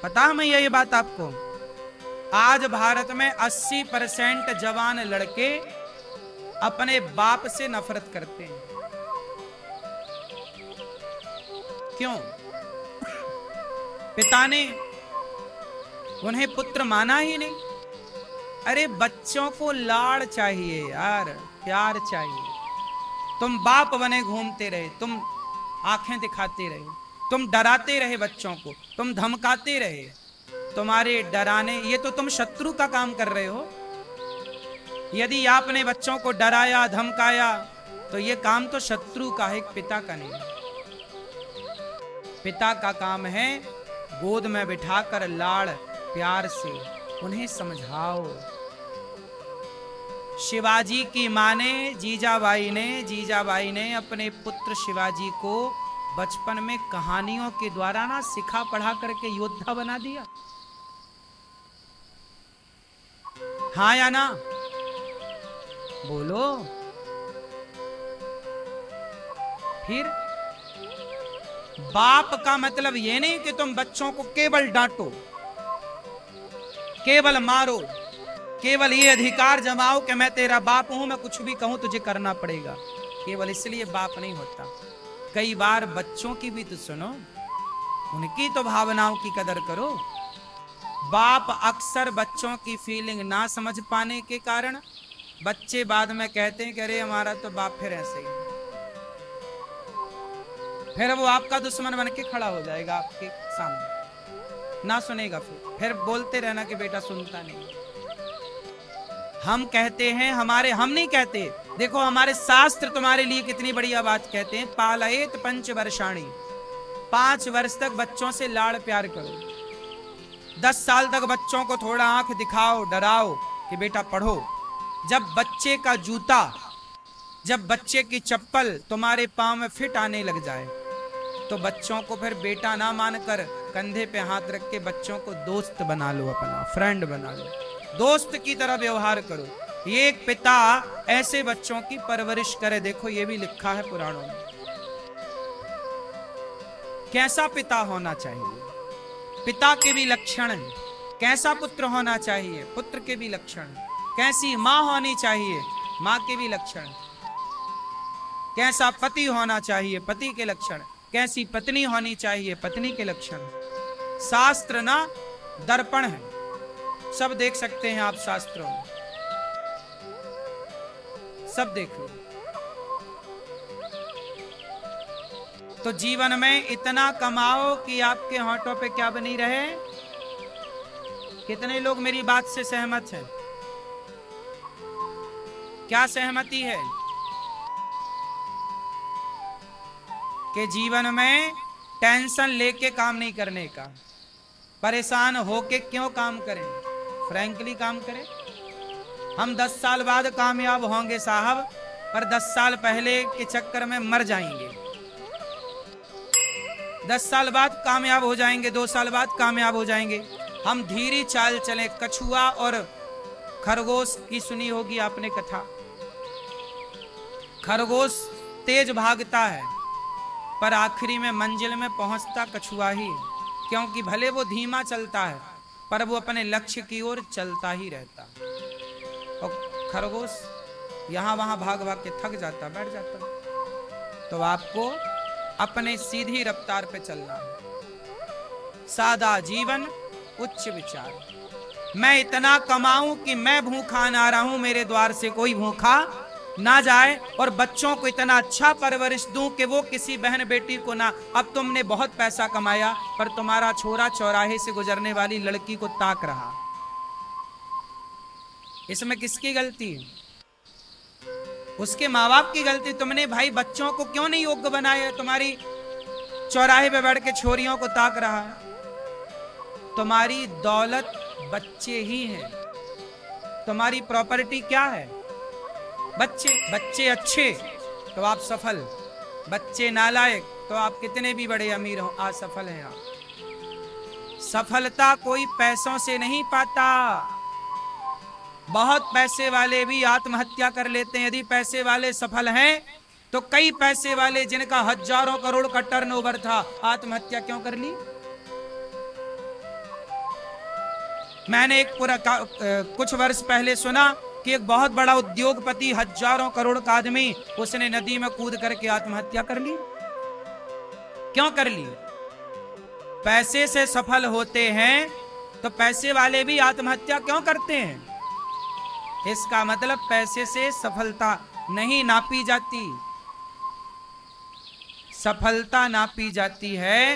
A: पता है मैं ये बात आपको? आज भारत में 80% जवान लड़के अपने बाप से नफरत करते हैं। क्यों? पिता ने उन्हें पुत्र माना ही नहीं। अरे बच्चों को लाड़ चाहिए यार, प्यार चाहिए। तुम बाप बने घूमते रहे, तुम आंखें दिखाते रहे, तुम डराते रहे बच्चों को, तुम धमकाते रहे। तुम्हारे डराने, ये तो तुम शत्रु का काम कर रहे हो। यदि आपने बच्चों को डराया, धमकाया, तो ये काम तो शत्रु का है, एक पिता का नहीं। पिता का काम है गोद में बिठाकर लाड़ प्यार से उन्हें समझाओ। शिवाजी की मां ने, जीजाबाई ने अपने पुत्र शिवाजी को बचपन में कहानियों के द्वारा ना सिखा पढ़ा करके योद्धा बना दिया। हाँ या ना? बोलो। फिर बाप का मतलब ये नहीं कि तुम बच्चों को केवल डांटो, केवल मारो, केवल ये अधिकार जमाओ कि मैं तेरा बाप हूं, मैं कुछ भी कहूं तुझे करना पड़ेगा। केवल इसलिए बाप नहीं होता। कई बार बच्चों की भी तो सुनो, उनकी तो भावनाओं की कदर करो। बाप अक्सर बच्चों की फीलिंग ना समझ पाने के कारण बच्चे बाद में कहते हैं कि अरे हमारा तो बाप फिर ऐसे ही, फिर वो आपका दुश्मन बन के खड़ा हो जाएगा आपके सामने, ना सुनेगा। फिर बोलते रहना कि बेटा सुनता नहीं। हम कहते हैं, हम नहीं कहते, देखो हमारे शास्त्र तुम्हारे लिए कितनी बढ़िया बात कहते हैं। पालयेत पंच वर्षाणी, 5 वर्ष तक बच्चों से लाड़ प्यार करो। 10 साल तक बच्चों को थोड़ा आंख दिखाओ, डराओ कि बेटा पढ़ो। जब बच्चे का जूता, जब बच्चे की चप्पल तुम्हारे पांव में फिट आने लग जाए, तो बच्चों को फिर बेटा ना मानकर कंधे पे हाथ रख के बच्चों को दोस्त बना लो, अपना फ्रेंड बना लो, दोस्त की तरह व्यवहार करो। ये एक पिता ऐसे बच्चों की परवरिश करे। देखो ये भी लिखा है पुराणों में। कैसा पिता होना चाहिए, पिता के भी लक्षण। कैसा पुत्र होना चाहिए, पुत्र के भी लक्षण। कैसी मां होनी चाहिए, मां के भी लक्षण। कैसा पति होना चाहिए, पति के लक्षण। कैसी पत्नी होनी चाहिए, पत्नी के लक्षण। शास्त्र ना दर्पण है, सब देख सकते हैं आप शास्त्रों में, सब देख लो। तो जीवन में इतना कमाओ कि आपके होंठों पे क्या बनी रहे। कितने लोग मेरी बात से सहमत हैं? क्या सहमति है? कि जीवन में टेंशन लेके काम नहीं करने का, परेशान होके क्यों काम करें, फ्रैंकली काम करें। हम 10 साल बाद कामयाब होंगे साहब, पर 10 साल पहले के चक्कर में मर जाएंगे। 10 साल बाद कामयाब हो जाएंगे, 2 साल बाद कामयाब हो जाएंगे। हम धीरे चाल चले। कछुआ और खरगोश की सुनी होगी आपने कथा। खरगोश तेज भागता है, पर आखिरी में मंजिल में पहुंचता कछुआ ही है। क्योंकि भले वो धीमा चलता है, पर वो अपने लक्ष्य की ओर चलता ही रहता। और खरगोश यहां वहां भाग भाग के थक जाता, बैठ जाता। तो आपको अपने सीधी रफ्तार पे चलना है। सादा जीवन, उच्च विचार। मैं इतना कमाऊं कि मैं भूखा ना रहूं, मेरे द्वार से कोई भूखा ना जाए, और बच्चों को इतना अच्छा परवरिश दूं कि वो किसी बहन बेटी को ना। अब तुमने बहुत पैसा कमाया, पर तुम्हारा छोरा चौराहे से गुजरने वाली लड़की को ताक रहा, इसमें किसकी गलती है? उसके माँ बाप की गलती। तुमने भाई बच्चों को क्यों नहीं योग्य बनाया? तुम्हारी चौराहे पे बैठ के छोरियों को ताक रहा है। तुम्हारी दौलत बच्चे ही हैं। तुम्हारी प्रॉपर्टी क्या है? बच्चे। बच्चे अच्छे तो आप सफल, बच्चे नालायक तो आप कितने भी बड़े अमीर हो, असफल हैं आप। सफलता कोई पैसों से नहीं पाता। बहुत पैसे वाले भी आत्महत्या कर लेते हैं। यदि पैसे वाले सफल हैं तो कई पैसे वाले जिनका हजारों करोड़ का टर्नओवर था, आत्महत्या क्यों कर ली? मैंने एक कुछ वर्ष पहले सुना कि एक बहुत बड़ा उद्योगपति, हजारों करोड़ का आदमी, उसने नदी में कूद करके आत्महत्या कर ली। क्यों कर ली? पैसे से सफल होते हैं तो पैसे वाले भी आत्महत्या क्यों करते हैं? इसका मतलब पैसे से सफलता नहीं नापी जाती। सफलता नापी जाती है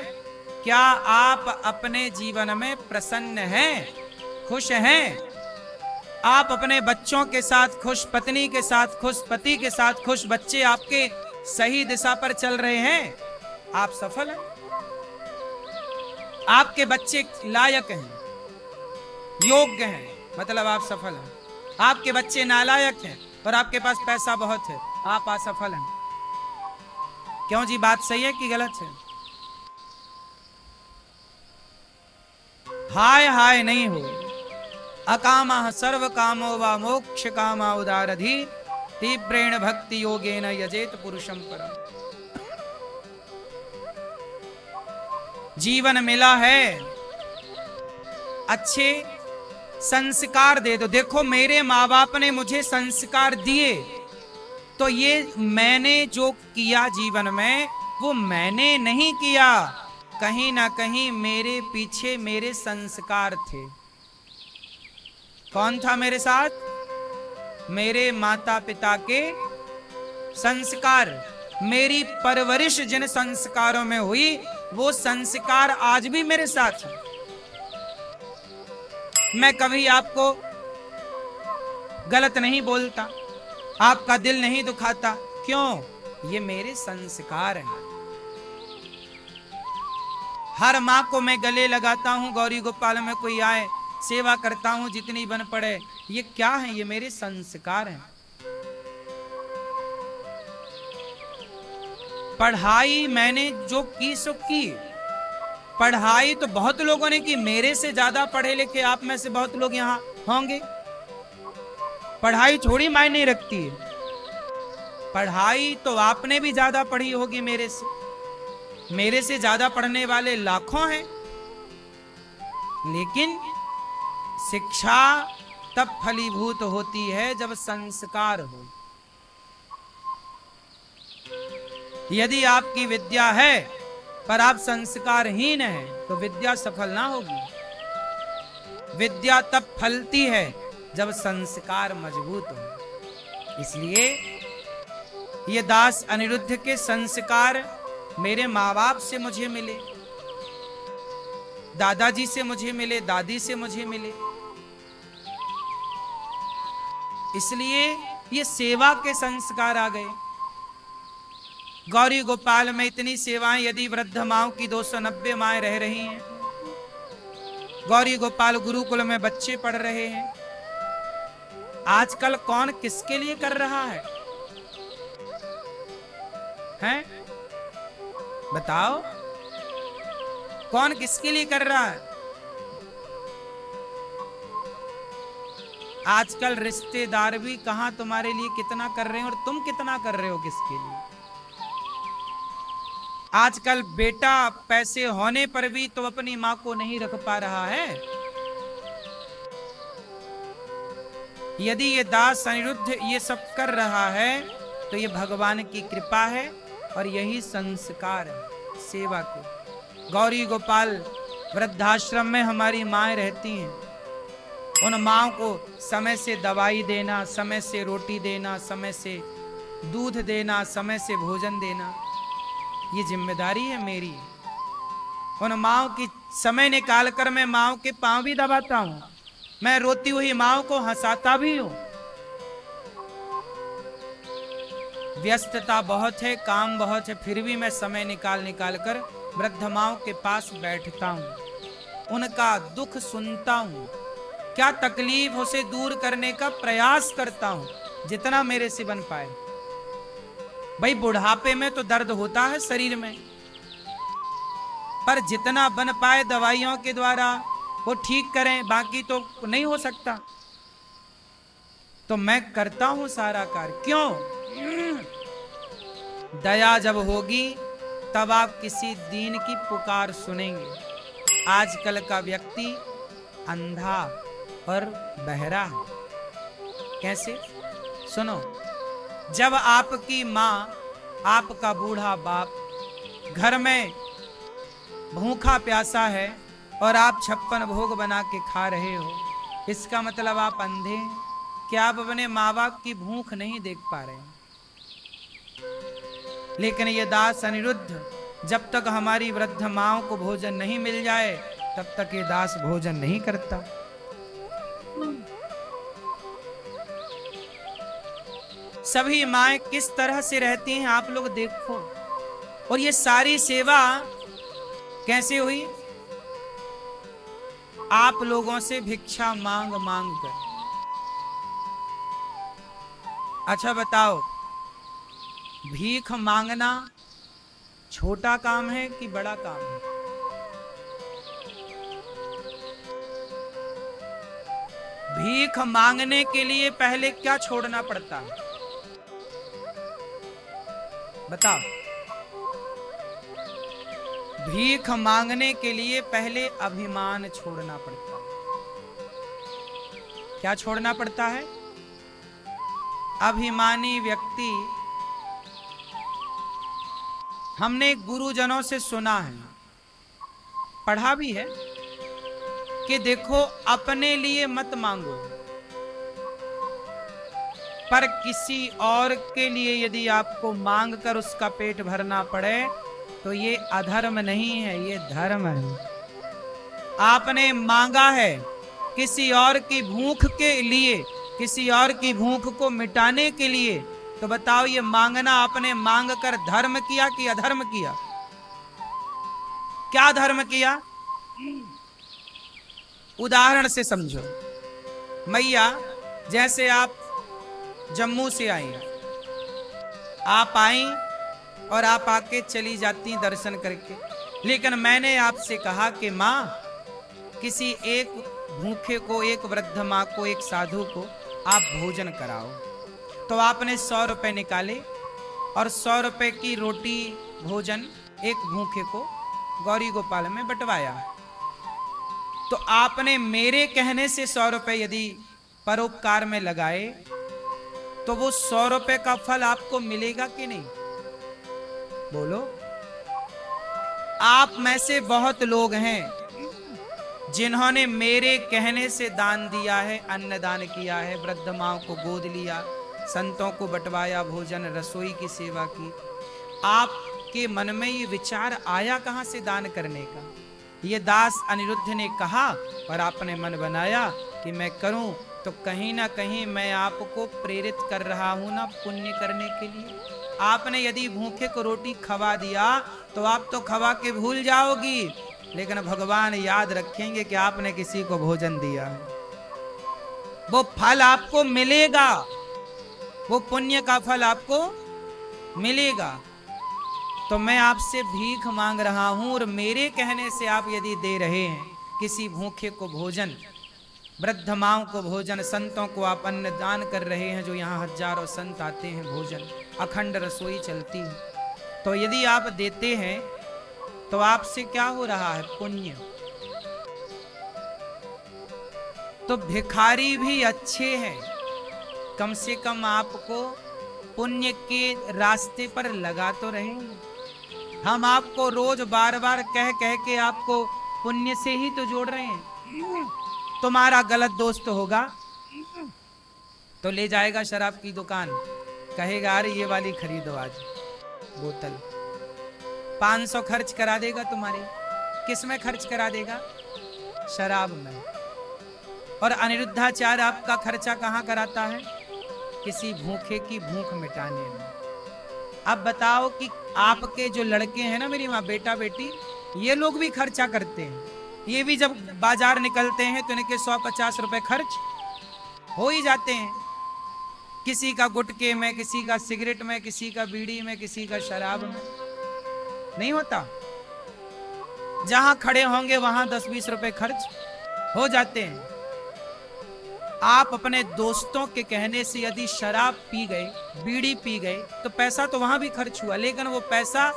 A: क्या आप अपने जीवन में प्रसन्न हैं, खुश हैं? आप अपने बच्चों के साथ खुश, पत्नी के साथ खुश, पति के साथ खुश, बच्चे आपके सही दिशा पर चल रहे हैं, आप सफल हैं। आपके बच्चे लायक हैं, योग्य हैं, मतलब आप सफल हैं। आपके बच्चे नालायक हैं और आपके पास पैसा बहुत है, आप असफल हैं। क्यों जी? बात सही है कि गलत है? हाय हाय नहीं हो। अकामा सर्व कामो वा मोक्ष कामा उदारधि तीव्रेण भक्ति योगेन यजेत पुरुषम परम। जीवन मिला है, अच्छे संस्कार दे दो। देखो मेरे माँ बाप ने मुझे संस्कार दिए, तो ये मैंने जो किया जीवन में वो मैंने नहीं किया, कहीं ना कहीं मेरे पीछे मेरे संस्कार थे। कौन था मेरे साथ? मेरे माता पिता के संस्कार। मेरी परवरिश जिन संस्कारों में हुई वो संस्कार आज भी मेरे साथ हैं। मैं कभी आपको गलत नहीं बोलता, आपका दिल नहीं दुखाता। क्यों? ये मेरे संस्कार हैं। हर माँ को मैं गले लगाता हूं, गौरी गोपाल में कोई आए सेवा करता हूं जितनी बन पड़े। ये क्या है? ये मेरे संस्कार हैं। पढ़ाई मैंने जो की सो की। पढ़ाई तो बहुत लोगों ने की, मेरे से ज्यादा पढ़े लिखे आप में से बहुत लोग यहां होंगे। पढ़ाई थोड़ी मायने रखती है। पढ़ाई तो आपने भी ज्यादा पढ़ी होगी मेरे से। मेरे से ज्यादा पढ़ने वाले लाखों हैं, लेकिन शिक्षा तब फलीभूत होती है जब संस्कार हो। यदि आपकी विद्या है पर आप संस्कारहीन हैं तो विद्या सफल ना होगी। विद्या तब फलती है जब संस्कार मजबूत हो। इसलिए ये दास अनिरुद्ध के संस्कार मेरे माँ बाप से मुझे मिले, दादाजी से मुझे मिले, दादी से मुझे मिले। इसलिए ये सेवा के संस्कार आ गए। गौरी गोपाल में इतनी सेवाएं, यदि वृद्ध माओं की 290 माएं रह रही हैं, गौरी गोपाल गुरुकुल में बच्चे पढ़ रहे हैं। आजकल कौन किसके लिए कर रहा है? हैं? बताओ, कौन किसके लिए कर रहा है? आजकल रिश्तेदार भी कहां तुम्हारे लिए कितना कर रहे हैं और तुम कितना कर रहे हो किसके लिए? आजकल बेटा पैसे होने पर भी तो अपनी मां को नहीं रख पा रहा है। यदि ये दास अनिरुद्ध ये सब कर रहा है तो ये भगवान की कृपा है और यही संस्कार है सेवा के। गौरी गोपाल वृद्धाश्रम में हमारी माएं रहती हैं। उन माओ को समय से दवाई देना, समय से रोटी देना, समय से दूध देना, समय से भोजन देना, ये जिम्मेदारी है मेरी। उन माओ की समय निकाल कर मैं माओ के पांव भी दबाता हूं, मैं रोती हुई माओ को हंसाता भी हूं। व्यस्तता बहुत है, काम बहुत है, फिर भी मैं समय निकाल कर वृद्ध माओ के पास बैठता हूं, उनका दुख सुनता हूं, क्या तकलीफ उसे दूर करने का प्रयास करता हूं जितना मेरे से बन पाए। भाई बुढ़ापे में तो दर्द होता है शरीर में, पर जितना बन पाए दवाइयों के द्वारा वो ठीक करें, बाकी तो नहीं हो सकता। तो मैं करता हूं सारा कार्य। क्यों? दया जब होगी तब आप किसी दीन की पुकार सुनेंगे। आजकल का व्यक्ति अंधा और बहरा है। कैसे? सुनो, जब आपकी माँ, आपका बूढ़ा बाप घर में भूखा प्यासा है और आप 56 भोग बना के खा रहे हो, इसका मतलब आप अंधे हैं कि आप अपने माँ बाप की भूख नहीं देख पा रहे हैं। लेकिन ये दास अनिरुद्ध जब तक हमारी वृद्ध माओं को भोजन नहीं मिल जाए तब तक ये दास भोजन नहीं करता। सभी माएं किस तरह से रहती हैं आप लोग देखो। और ये सारी सेवा कैसे हुई? आप लोगों से भिक्षा मांग मांग कर। अच्छा बताओ, भीख मांगना छोटा काम है कि बड़ा काम है? भीख मांगने के लिए पहले क्या छोड़ना पड़ता है बताओ? भीख मांगने के लिए पहले अभिमान छोड़ना पड़ता है। क्या छोड़ना पड़ता है? अभिमानी व्यक्ति, हमने गुरुजनों से सुना है, पढ़ा भी है कि देखो अपने लिए मत मांगो, पर किसी और के लिए यदि आपको मांग कर उसका पेट भरना पड़े तो ये अधर्म नहीं है, ये धर्म है। आपने मांगा है किसी और की भूख के लिए, किसी और की भूख को मिटाने के लिए, तो बताओ ये मांगना आपने मांग कर धर्म किया कि अधर्म किया? क्या धर्म किया? उदाहरण से समझो। मैया, जैसे आप जम्मू से आई, आप आई और आप आके चली जाती दर्शन करके, लेकिन मैंने आपसे कहा कि माँ किसी एक भूखे को, एक वृद्ध माँ को, एक साधु को आप भोजन कराओ। तो आपने 100 रुपए निकाले और 100 रुपए की रोटी भोजन एक भूखे को गौरी गोपाल में बंटवाया। तो आपने मेरे कहने से 100 रुपए यदि परोपकार में लगाए तो वो 100 रुपए का फल आपको मिलेगा कि नहीं? बोलो। आप में से बहुत लोग हैं जिन्होंने मेरे कहने से दान दिया है, अन्नदान किया है, वृद्ध माओं को गोद लिया, संतों को बंटवाया भोजन, रसोई की सेवा की। आपके मन में ये विचार आया कहां से दान करने का? ये दास अनिरुद्ध ने कहा और आपने मन बनाया कि मैं करूं, तो कहीं ना कहीं मैं आपको प्रेरित कर रहा हूं ना पुण्य करने के लिए। आपने यदि भूखे को रोटी खवा दिया तो आप तो खवा के भूल जाओगी, लेकिन भगवान याद रखेंगे कि आपने किसी को भोजन दिया है। वो फल आपको मिलेगा, वो पुण्य का फल आपको मिलेगा। तो मैं आपसे भीख मांग रहा हूं और मेरे कहने से आप यदि दे रहे हैं किसी भूखे को भोजन, वृद्ध माओं को भोजन, संतों को आप अन्न दान कर रहे हैं, जो यहाँ हजारों संत आते हैं, भोजन अखंड रसोई चलती है, तो यदि आप देते हैं तो आपसे क्या हो रहा है? पुण्य। तो भिखारी भी अच्छे हैं, कम से कम आपको पुण्य के रास्ते पर लगा तो रहेंगे। हम आपको रोज बार बार कह कह के आपको पुण्य से ही तो जोड़ रहे हैं। तुम्हारा गलत दोस्त होगा तो ले जाएगा शराब की दुकान, कहेगा अरे ये वाली खरीदो आज बोतल, 500 खर्च करा देगा तुम्हारे। किस में खर्च करा देगा? शराब में। और अनिरुद्धाचार्य आपका खर्चा कहाँ कराता है? किसी भूखे की भूख मिटाने में। अब बताओ कि आपके जो लड़के हैं ना, मेरी माँ, बेटा बेटी, ये लोग भी खर्चा करते हैं। ये भी जब बाजार निकलते हैं तो इनके 100-50 रुपए खर्च हो ही जाते हैं। किसी का गुटके में, किसी का सिगरेट में, किसी का बीड़ी में, किसी का शराब में। नहीं होता? जहां खड़े होंगे वहां 10-20 रुपए खर्च हो जाते हैं। आप अपने दोस्तों के कहने से यदि शराब पी गए, बीड़ी पी गए, तो पैसा तो वहां भी खर्च हुआ, लेकिन वो पैसा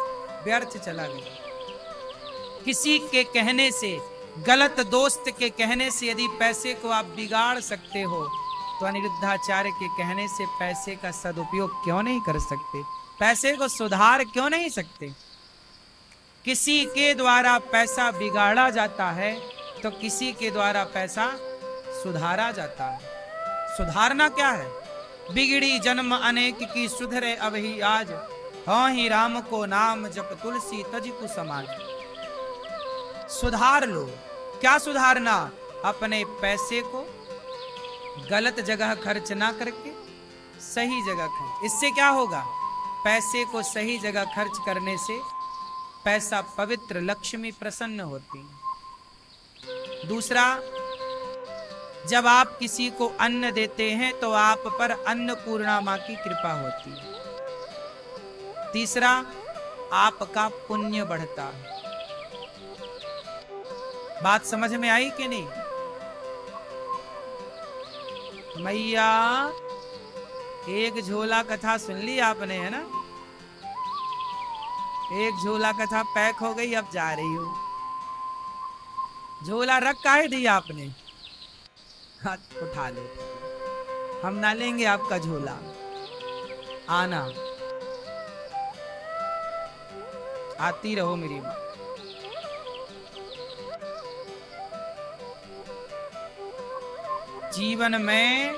A: व्यर्थ चला गया। किसी के कहने से, गलत दोस्त के कहने से यदि पैसे को आप बिगाड़ सकते हो, तो अनिरुद्धाचार्य के कहने से पैसे का सदुपयोग क्यों नहीं कर सकते? पैसे को सुधार क्यों नहीं सकते? किसी के द्वारा पैसा बिगाड़ा जाता है तो किसी के द्वारा पैसा सुधारा जाता है। सुधारना क्या है? बिगड़ी जन्म अनेक की सुधरे अब ही आज, हाँ ही राम को नाम जप तुलसी तज को समाज। सुधार लो। क्या सुधारना? अपने पैसे को गलत जगह खर्च ना करके सही जगह खर्च। इससे क्या होगा? पैसे को सही जगह खर्च करने से पैसा पवित्र, लक्ष्मी प्रसन्न होती है। दूसरा, जब आप किसी को अन्न देते हैं तो आप पर अन्नपूर्णा मां की कृपा होती है। तीसरा, आपका पुण्य बढ़ता है। बात समझ में आई कि नहीं? मैया, एक झोला कथा सुन ली आपने, है ना? एक झोला कथा पैक हो गई, अब जा रही हो। झोला रख काहे दिया आपने? हाथ उठा लो, हम ना लेंगे आपका झोला। आना, आती रहो मेरी मां। जीवन में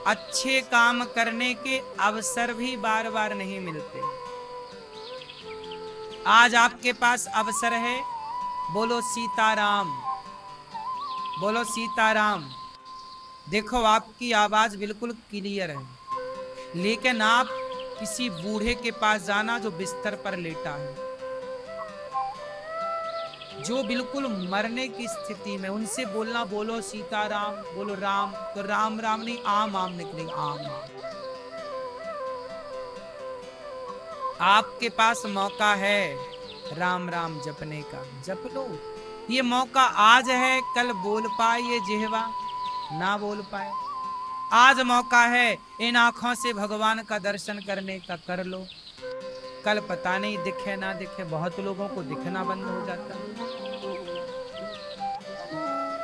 A: अच्छे काम करने के अवसर भी बार बार नहीं मिलते। आज आपके पास अवसर है, बोलो सीताराम, बोलो सीताराम। देखो, आपकी आवाज बिल्कुल क्लियर है, लेकिन आप किसी बूढ़े के पास जाना जो बिस्तर पर लेटा है, जो बिल्कुल मरने की स्थिति में, उनसे बोलना बोलो सीताराम, बोलो राम, तो राम राम नहीं, आम आम निकलेगा, आम आम। आपके पास मौका है राम राम जपने का, जप लो। ये मौका आज है, कल बोल पाए ये जिह्वा, ना बोल पाए। आज मौका है इन आंखों से भगवान का दर्शन करने का, कर लो। कल पता नहीं दिखे ना दिखे, बहुत लोगों को दिखना बंद हो जाता है।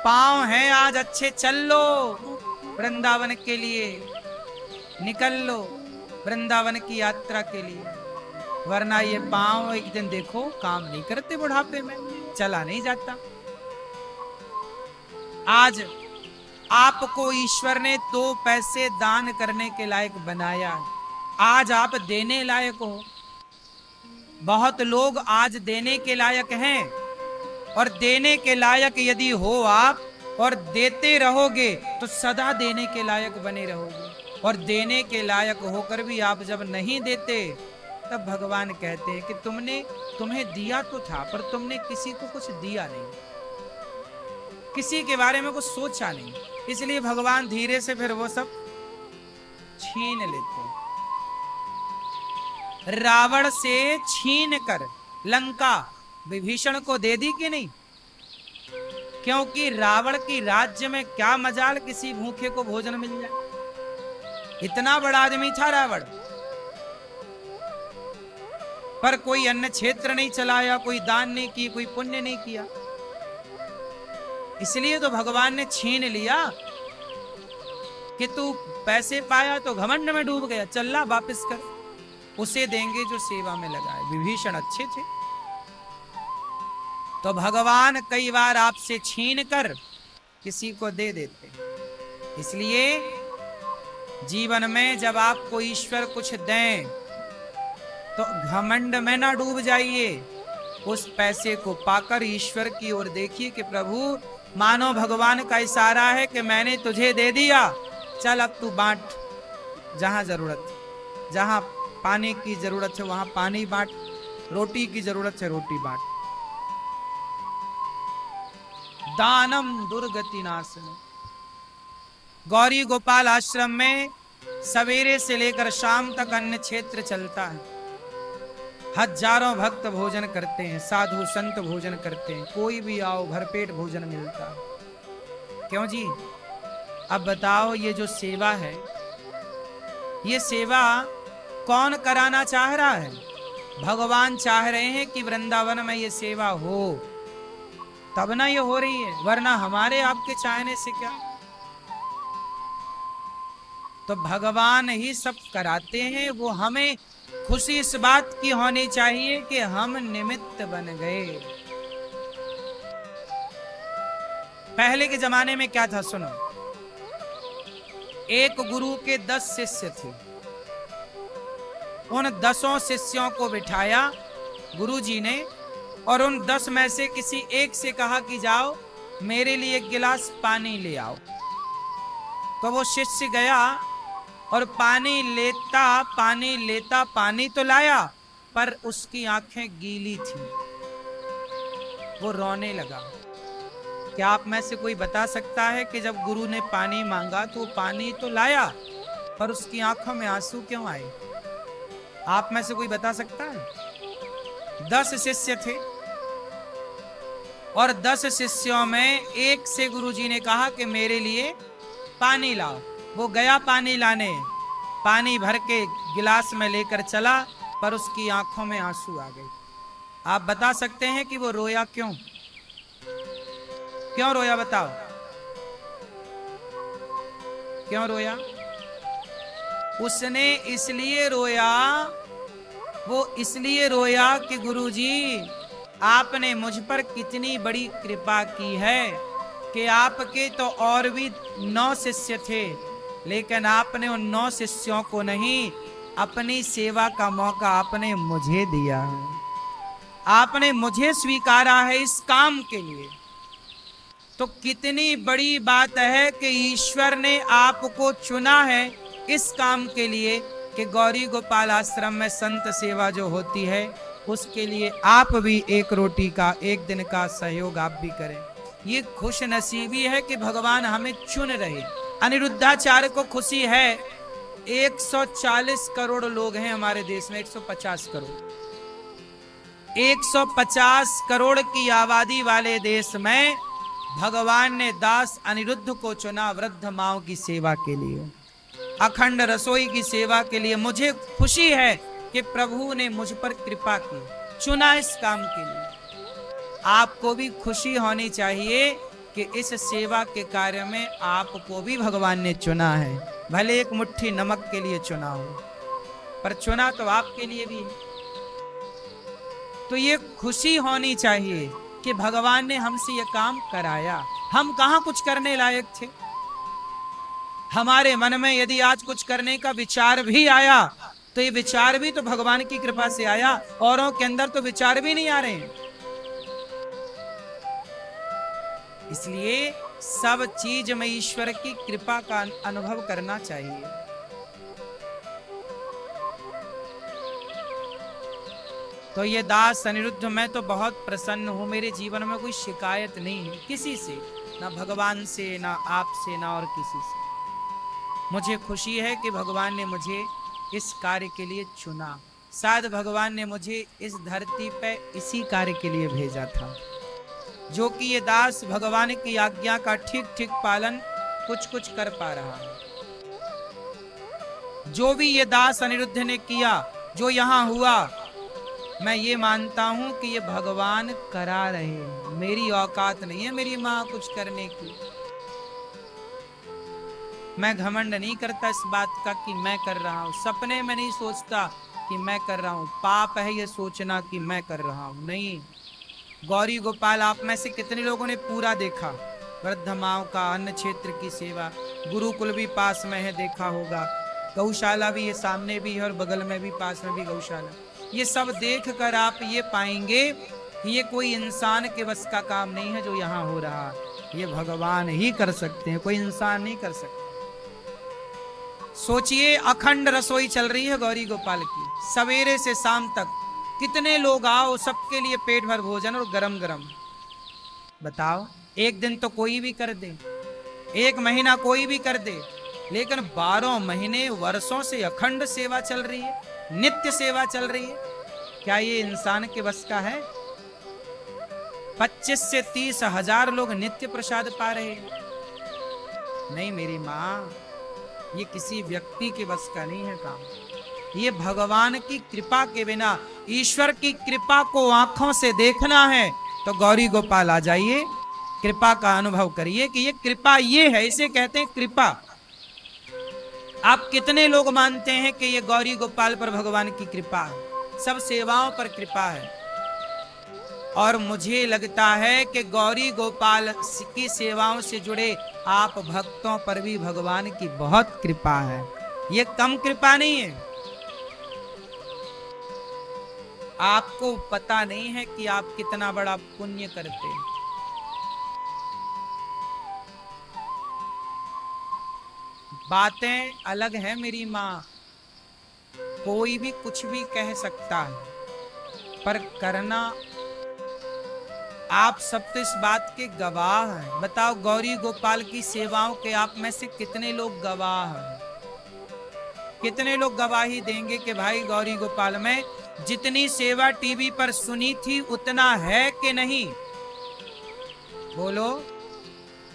A: पांव है आज अच्छे, चल लो वृंदावन के लिए, निकल लो वृंदावन की यात्रा के लिए, वरना ये पांव एक दिन देखो काम नहीं करते, बुढ़ापे में चला नहीं जाता। आज आपको ईश्वर ने 2 पैसे दान करने के लायक बनाया, आज आप देने लायक हो। बहुत लोग आज देने के लायक हैं, और देने के लायक यदि हो आप और देते रहोगे तो सदा देने के लायक बने रहोगे। और देने के लायक होकर भी आप जब नहीं देते, तब भगवान कहते हैं कि तुम्हें दिया तो था, पर तुमने किसी को कुछ दिया नहीं, किसी के बारे में कुछ सोचा नहीं, इसलिए भगवान धीरे से फिर वो सब छीन लेते हैं। रावण से छीन कर लंका विभीषण को दे दी कि नहीं? क्योंकि रावण की राज्य में क्या मजाल किसी भूखे को भोजन मिल जाए। इतना बड़ा आदमी था रावण, पर कोई अन्न क्षेत्र नहीं चलाया, कोई दान नहीं किया, कोई पुण्य नहीं किया। इसलिए तो भगवान ने छीन लिया कि तू पैसे पाया तो घमंड में डूब गया, चल ला वापिस कर, उसे देंगे जो सेवा में लगाए। विभीषण अच्छे थे, तो भगवान कई बार आपसे छीन कर किसी को दे देते। इसलिए जीवन में जब आपको ईश्वर कुछ दें तो घमंड में ना डूब जाइए, उस पैसे को पाकर ईश्वर की ओर देखिए कि प्रभु मानो भगवान का इशारा है कि मैंने तुझे दे दिया, चल अब तू बांट, जहां जरूरत है, जहां पानी की जरूरत है वहां पानी बांट, रोटी की जरूरत है रोटी बांट। दानम दुर्गति नाशन। गौरी गोपाल आश्रम में सवेरे से लेकर शाम तक अन्न क्षेत्र चलता है। हजारों भक्त भोजन करते हैं, साधु संत भोजन करते हैं, कोई भी आओ भरपेट भोजन मिलता है। क्यों जी? अब बताओ, ये जो सेवा है, ये सेवा कौन कराना चाह रहा है? भगवान चाह रहे हैं कि वृंदावन में ये सेवा हो, तब ना ये हो रही है, वरना हमारे आपके चाहने से क्या। तो भगवान ही सब कराते हैं। वो हमें खुशी इस बात की होनी चाहिए कि हम निमित्त बन गए। पहले के जमाने में क्या था सुनो, एक गुरु के 10 शिष्य थे। उन 10 शिष्यों को बिठाया गुरुजी ने, और उन 10 में से किसी एक से कहा कि जाओ मेरे लिए एक गिलास पानी ले आओ। तो वो शिष्य गया और पानी लेता पानी तो लाया, पर उसकी आंखें गीली थी, वो रोने लगा। क्या आप में से कोई बता सकता है कि जब गुरु ने पानी मांगा तो पानी तो लाया, पर उसकी आंखों में आंसू क्यों आए? आप में से कोई बता सकता है? 10 शिष्य थे, और 10 शिष्यों में एक से गुरुजी ने कहा कि मेरे लिए पानी लाओ। वो गया पानी लाने, पानी भर के गिलास में लेकर चला, पर उसकी आंखों में आंसू आ गए। आप बता सकते हैं कि वो रोया क्यों? क्यों रोया बताओ, क्यों रोया? उसने इसलिए रोया, वो इसलिए रोया कि गुरुजी आपने मुझ पर कितनी बड़ी कृपा की है कि आपके तो और भी 9 शिष्य थे, लेकिन आपने उन 9 शिष्यों को नहीं, अपनी सेवा का मौका आपने मुझे दिया है, आपने मुझे स्वीकारा है इस काम के लिए। तो कितनी बड़ी बात है कि ईश्वर ने आपको चुना है इस काम के लिए कि गौरी गोपाल आश्रम में संत सेवा जो होती है उसके लिए आप भी एक रोटी का, एक दिन का सहयोग आप भी करें। ये खुश नसीबी है कि भगवान हमें चुन रहे। अनिरुद्धाचार्य को खुशी है, 140 करोड़ लोग हैं हमारे देश में, 150 करोड़, 150 करोड़ की आबादी वाले देश में भगवान ने दास अनिरुद्ध को चुना वृद्ध माओ की सेवा के लिए, अखंड रसोई की सेवा के लिए। मुझे खुशी है कि प्रभु ने मुझ पर कृपा की, चुना इस काम के लिए। आपको भी खुशी होनी चाहिए कि इस सेवा के कार्य में आपको भी भगवान ने चुना है। भले एक मुट्ठी नमक के लिए चुना हो, पर चुना तो आपके लिए भी है। तो ये खुशी होनी चाहिए कि भगवान ने हमसे ये काम कराया। हम कहां कुछ करने लायक थे? हमारे मन में यदि आज कुछ करने का विचार भी आया तो ये विचार भी तो भगवान की कृपा से आया, औरों के अंदर तो विचार भी नहीं आ रहे हैं। इसलिए सब चीज में ईश्वर की कृपा का अनुभव करना चाहिए। तो ये दास अनिरुद्ध, मैं तो बहुत प्रसन्न हूं, मेरे जीवन में कोई शिकायत नहीं है किसी से, ना भगवान से, ना आपसे, ना और किसी से। मुझे खुशी है कि भगवान ने मुझे इस कार्य के लिए चुना। शायद भगवान ने मुझे इस धरती पे इसी कार्य के लिए भेजा था, जो कि ये दास भगवान की आज्ञा का ठीक ठीक पालन कुछ कुछ कर पा रहा है। जो भी ये दास अनिरुद्ध ने किया, जो यहां हुआ, मैं ये मानता हूं कि ये भगवान करा रहे हैं, मेरी औकात नहीं है मेरी माँ कुछ करने की। मैं घमंड नहीं करता इस बात का कि मैं कर रहा हूं, सपने में नहीं सोचता कि मैं कर रहा हूं। पाप है ये सोचना कि मैं कर रहा हूं, नहीं। गौरी गोपाल आप में से कितने लोगों ने पूरा देखा? वृद्ध माओ का अन्न क्षेत्र की सेवा, गुरुकुल भी पास में है, देखा होगा। गौशाला भी ये सामने भी है और बगल में भी, पास में भी गौशाला। ये सब देख कर आप ये पाएंगे कि ये कोई इंसान के बस का काम नहीं है जो यहाँ हो रहा है, ये भगवान ही कर सकते हैं, कोई इंसान नहीं कर सकता। सोचिए, अखंड रसोई चल रही है गौरी गोपाल की, सवेरे से शाम तक। कितने लोग आओ, सबके लिए पेट भर भोजन और गरम गरम। बताओ, एक दिन तो कोई भी कर दे, एक महीना कोई भी कर दे, लेकिन 12 महीने वर्षों से अखंड सेवा चल रही है, नित्य सेवा चल रही है। क्या ये इंसान के बस का है? 25 से 30 हजार लोग नित्य प्रसाद पा रहे हैं। नहीं मेरी माँ, ये किसी व्यक्ति के बस का नहीं है काम। ये भगवान की कृपा के बिना, ईश्वर की कृपा को आंखों से देखना है तो गौरी गोपाल आ जाइए, कृपा का अनुभव करिए कि ये कृपा ये है, इसे कहते हैं कृपा। आप कितने लोग मानते हैं कि ये गौरी गोपाल पर भगवान की कृपा है? सब सेवाओं पर कृपा है। और मुझे लगता है कि गौरी गोपाल की सेवाओं से जुड़े आप भक्तों पर भी भगवान की बहुत कृपा है, ये कम कृपा नहीं है। आपको पता नहीं है कि आप कितना बड़ा पुण्य करते हैं। बातें अलग है मेरी माँ, कोई भी कुछ भी कह सकता है, पर करना, आप सब तो इस बात के गवाह हैं। बताओ, गौरी गोपाल की सेवाओं के आप में से कितने लोग गवाह हैं? कितने लोग गवाही देंगे कि भाई गौरी गोपाल में जितनी सेवा टीवी पर सुनी थी उतना है कि नहीं? बोलो,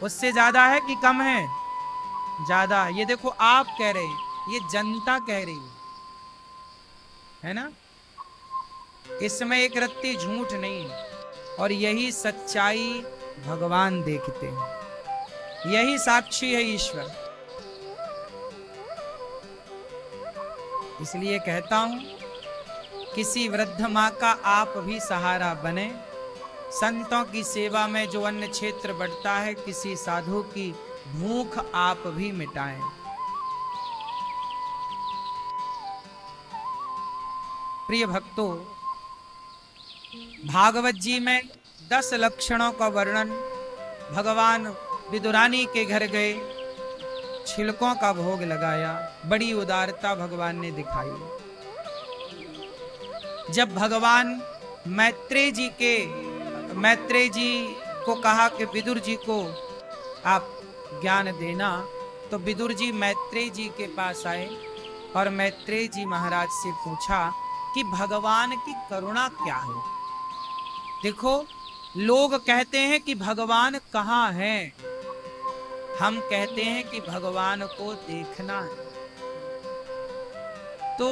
A: उससे ज्यादा है कि कम है? ज्यादा। ये देखो, आप कह रहे हैं, ये जनता कह रही है ना? इसमें एक रत्ती झूठ नहीं है, और यही सच्चाई भगवान देखते हैं, यही साक्षी है ईश्वर। इसलिए कहता हूं, किसी वृद्ध मां का आप भी सहारा बने। संतों की सेवा में जो अन्न क्षेत्र बढ़ता है, किसी साधु की भूख आप भी मिटाएं। प्रिय भक्तों, भागवत जी में 10 लक्षणों का वर्णन, भगवान विदुरानी के घर गए, छिलकों का भोग लगाया, बड़ी उदारता भगवान ने दिखाई। जब भगवान मैत्रेय जी को कहा कि विदुर जी को आप ज्ञान देना, तो विदुर जी मैत्रेय जी के पास आए और मैत्रेय जी महाराज से पूछा कि भगवान की करुणा क्या है। देखो, लोग कहते हैं कि भगवान कहाँ है, हम कहते हैं कि भगवान को देखना है। तो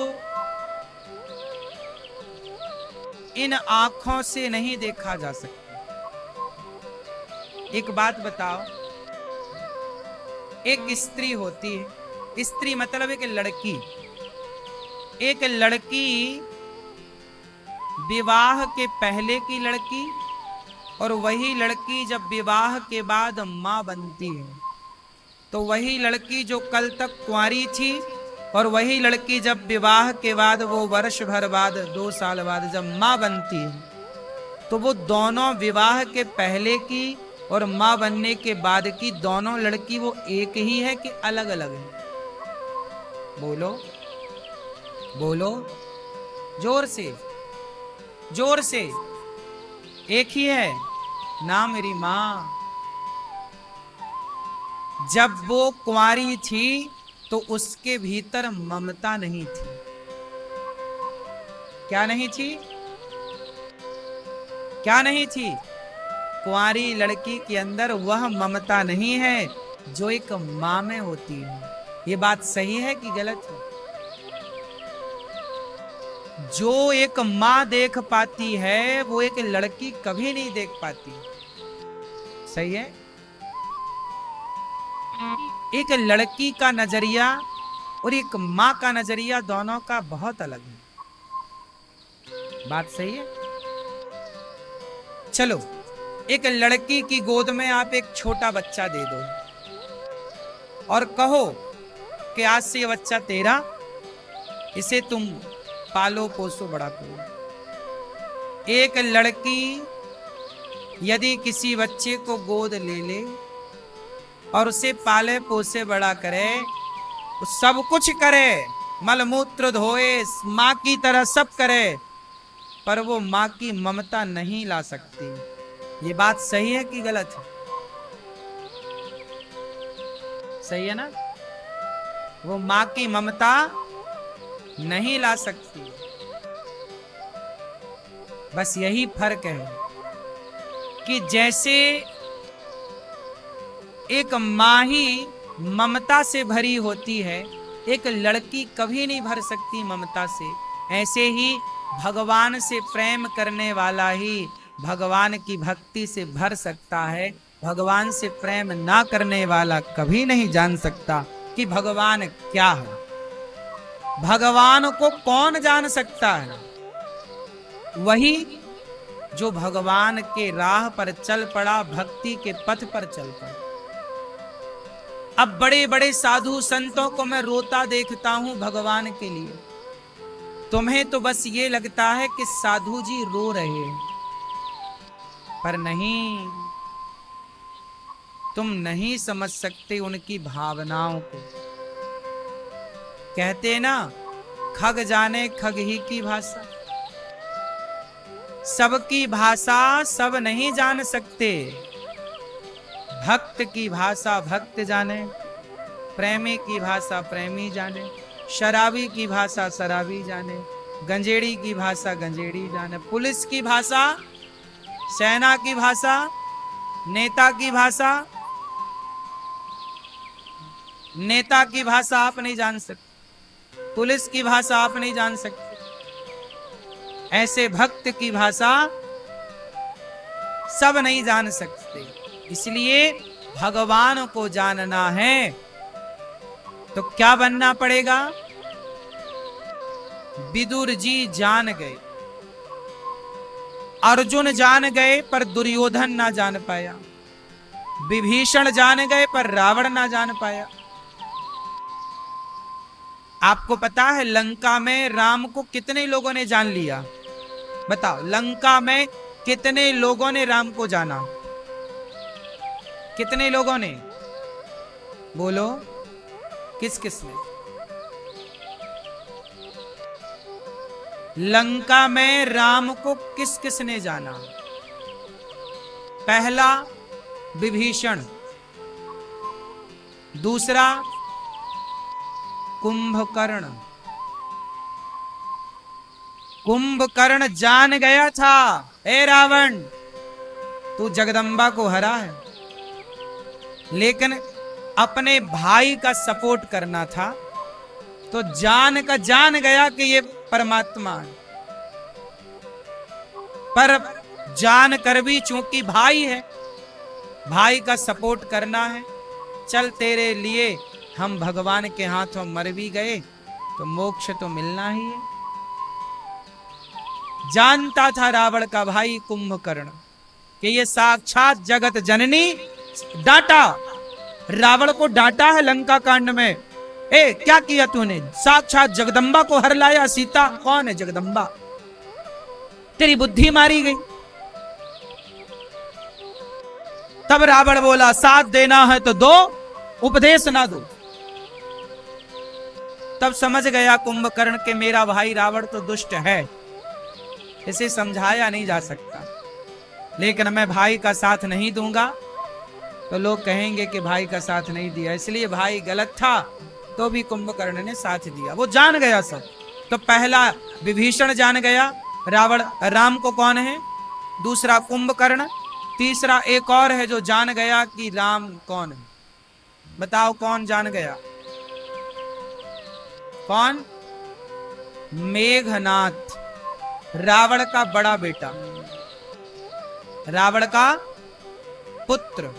A: इन आंखों से नहीं देखा जा सकता। एक बात बताओ, एक स्त्री होती है, स्त्री मतलब एक लड़की, एक लड़की विवाह के पहले की लड़की, और वही लड़की जब विवाह के बाद मां बनती है, तो वही लड़की जो कल तक कुंवारी थी, और वही लड़की जब विवाह के बाद, वो वर्ष भर बाद, 2 साल बाद जब मां बनती है, तो वो दोनों विवाह के पहले की और मां बनने के बाद की दोनों लड़की वो एक ही है कि अलग अलग है? बोलो बोलो, जोर से जोर से। एक ही है ना मेरी मां। जब वो कुंवारी थी तो उसके भीतर ममता नहीं थी। क्या नहीं थी? क्या नहीं थी? कुंवारी लड़की के अंदर वह ममता नहीं है जो एक मां में होती है। ये बात सही है कि गलत है? जो एक माँ देख पाती है वो एक लड़की कभी नहीं देख पाती। सही है। एक लड़की का नजरिया और एक माँ का नजरिया दोनों का बहुत अलग है। बात सही है। चलो, एक लड़की की गोद में आप एक छोटा बच्चा दे दो और कहो कि आज से ये बच्चा तेरा, इसे तुम पालो पोसो बड़ा करो। एक लड़की यदि किसी बच्चे को गोद ले ले और उसे पाले पोसे बड़ा करे, सब कुछ करे, मलमूत्र धोए, माँ की तरह सब करे, पर वो माँ की ममता नहीं ला सकती। ये बात सही है कि गलत है? सही है ना? वो माँ की ममता नहीं ला सकती। बस यही फर्क है कि जैसे एक माँ ही ममता से भरी होती है, एक लड़की कभी नहीं भर सकती ममता से, ऐसे ही भगवान से प्रेम करने वाला ही भगवान की भक्ति से भर सकता है। भगवान से प्रेम ना करने वाला कभी नहीं जान सकता कि भगवान क्या है। भगवान को कौन जान सकता है? वही जो भगवान के राह पर चल पड़ा, भक्ति के पथ पर चल पड़ा। अब बड़े बड़े साधु संतों को मैं रोता देखता हूं भगवान के लिए। तुम्हें तो बस ये लगता है कि साधु जी रो रहे हैं, पर नहीं, तुम नहीं समझ सकते उनकी भावनाओं को। कहते ना, खग जाने खग ही की भाषा। सबकी भाषा सब नहीं जान सकते। भक्त की भाषा भक्त जाने, प्रेमी की भाषा प्रेमी जाने, शराबी की भाषा शराबी जाने, गंजेड़ी की भाषा गंजेड़ी जाने, पुलिस की भाषा, सेना की भाषा, नेता की भाषा, नेता की भाषा आप नहीं जान सकते, पुलिस की भाषा आप नहीं जान सकते। ऐसे भक्त की भाषा सब नहीं जान सकते। इसलिए भगवान को जानना है तो क्या बनना पड़ेगा? विदुर जी जान गए, अर्जुन जान गए पर दुर्योधन ना जान पाया, विभीषण जान गए पर रावण ना जान पाया। आपको पता है लंका में राम को कितने लोगों ने जान लिया? बताओ, लंका में कितने लोगों ने राम को जाना? कितने लोगों ने? बोलो, किस किस ने? लंका में राम को किस किस ने जाना? पहला विभीषण, दूसरा कुंभकर्ण। कुंभकर्ण जान गया था, ए रावण तू जगदम्बा को हरा है, लेकिन अपने भाई का सपोर्ट करना था तो जान गया कि ये परमात्मा है, पर जान कर भी चूंकि भाई है, भाई का सपोर्ट करना है, चल तेरे लिए हम भगवान के हाथों मर भी गए तो मोक्ष तो मिलना ही है। जानता था रावण का भाई कुंभकर्ण कि ये साक्षात जगत जननी। डांटा, रावण को डांटा है लंका कांड में, ए क्या किया तूने? साक्षात जगदम्बा को हर लाया। सीता कौन है? जगदम्बा। तेरी बुद्धि मारी गई। तब रावण बोला, साथ देना है तो दो, उपदेश ना दो। तब समझ गया कुंभकर्ण के मेरा भाई रावण तो दुष्ट है, इसे समझाया नहीं जा सकता, लेकिन मैं भाई का साथ नहीं दूंगा तो लोग कहेंगे कि भाई का साथ नहीं दिया। इसलिए भाई गलत था तो भी कुंभकर्ण ने साथ दिया। वो जान गया सब। तो पहला विभीषण जान गया रावण राम को कौन है, दूसरा कुंभकर्ण, तीसरा एक और है जो जान गया कि राम कौन है। बताओ कौन जान गया? कौन? मेघनाथ रावण का बड़ा बेटा, रावण का पुत्र,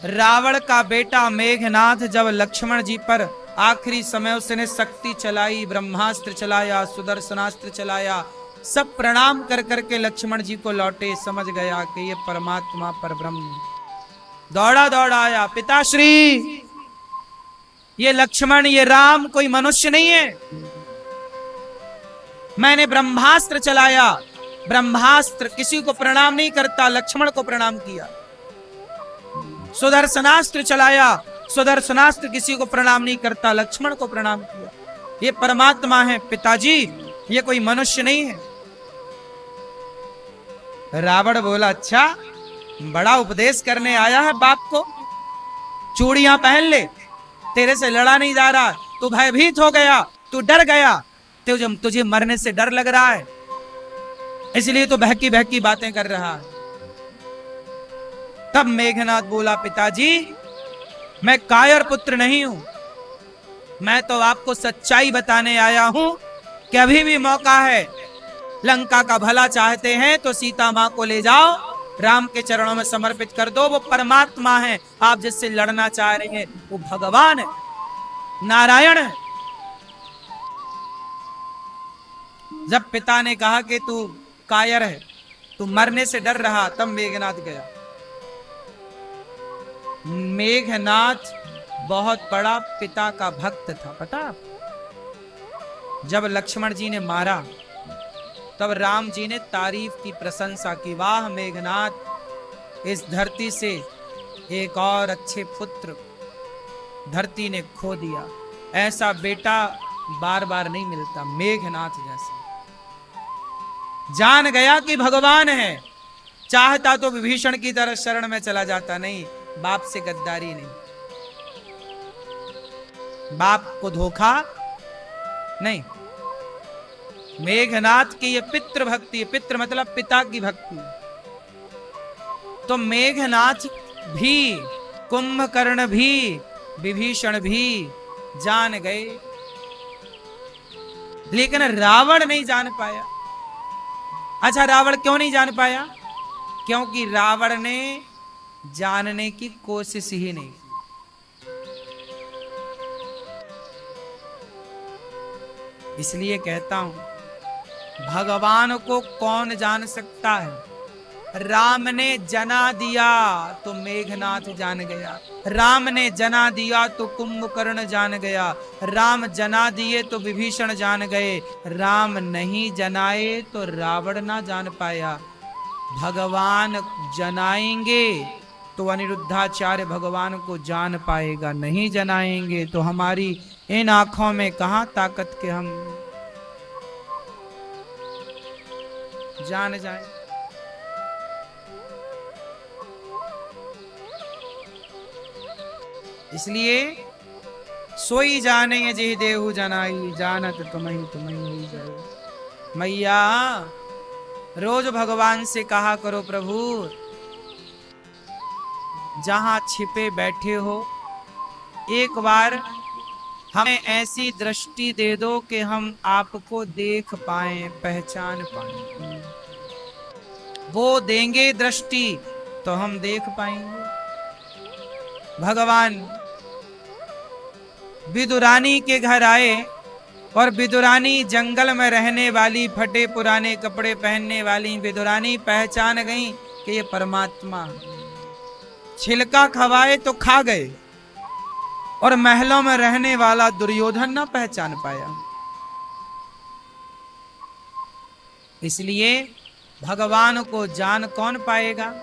A: रावण का बेटा मेघनाथ जब लक्ष्मण जी पर आखिरी समय उसने शक्ति चलाई, ब्रह्मास्त्र चलाया, सुदर्शनास्त्र चलाया, सब प्रणाम कर करके लक्ष्मण जी को लौटे, समझ गया कि ये परमात्मा परब्रह्म। दौड़ा दौड़ा आया, पिताश्री ये लक्ष्मण ये राम कोई मनुष्य नहीं है, मैंने ब्रह्मास्त्र चलाया, ब्रह्मास्त्र किसी को प्रणाम नहीं करता, लक्ष्मण को प्रणाम किया। सुदर्शनास्त्र चलाया, सुदर्शनास्त्र किसी को प्रणाम नहीं करता, लक्ष्मण को प्रणाम किया। ये परमात्मा है पिताजी, ये कोई मनुष्य नहीं है। रावण बोला अच्छा, बड़ा उपदेश करने आया है बाप को, चूड़ियां पहन ले, तेरे से लड़ा नहीं जा रहा, तू भयभीत हो गया, तू डर गया, तुझे मरने से डर लग रहा है, इसलिए तो बहकी बहकी बातें कर रहा है। तब मेघनाथ बोला पिताजी मैं कायर पुत्र नहीं हूं, मैं तो आपको सच्चाई बताने आया हूं कि अभी भी मौका है, लंका का भला चाहते हैं तो सीता मां को ले जाओ, राम के चरणों में समर्पित कर दो, वो परमात्मा है, आप जिससे लड़ना चाह रहे हैं वो भगवान है, नारायण है। जब पिता ने कहा कि तू कायर है, तू मरने से डर रहा, तब मेघनाथ गया। मेघनाथ बहुत बड़ा पिता का भक्त था, पता? जब लक्ष्मण जी ने मारा तब राम जी ने तारीफ की, प्रशंसा की, वाह मेघनाथ, इस धरती से एक और अच्छे पुत्र धरती ने खो दिया, ऐसा बेटा बार बार नहीं मिलता, मेघनाथ जैसा। जान गया कि भगवान है, चाहता तो विभीषण की तरह शरण में चला जाता, नहीं, बाप से गद्दारी नहीं, बाप को धोखा नहीं। मेघनाथ की ये पितृ भक्ति है, पितृ मतलब पिता की भक्ति। तो मेघनाथ भी, कुंभकर्ण भी, विभीषण भी जान गए, लेकिन रावण नहीं जान पाया। अच्छा, रावण क्यों नहीं जान पाया? क्योंकि रावण ने जानने की कोशिश ही नहीं की। इसलिए कहता हूं भगवान को कौन जान सकता है? राम ने जना दिया तो मेघनाथ जान गया, राम ने जना दिया तो कुंभकर्ण जान गया, राम जना दिए तो विभीषण जान गए, राम नहीं जनाए तो रावण ना जान पाया। भगवान जनाएंगे तो अनिरुद्धाचार्य भगवान को जान पाएगा, नहीं जनाएंगे तो हमारी इन आंखों में कहां ताकत के हम जान जाए। इसलिए सोई जाने जे देहु जनाई, जानत तुम्हें तुम्हें ही जाए। मैया रोज भगवान से कहा करो, प्रभु जहां छिपे बैठे हो एक बार हमें ऐसी दृष्टि दे दो कि हम आपको देख पाएं, पहचान पाएं। वो देंगे दृष्टि तो हम देख पाएंगे। भगवान विदुरानी के घर आए और विदुरानी जंगल में रहने वाली, फटे पुराने कपड़े पहनने वाली विदुरानी पहचान गई कि ये परमात्मा। छिलका खवाए तो खा गए और महलों में रहने वाला दुर्योधन ना पहचान पाया। इसलिए भगवान को जान कौन पाएगा?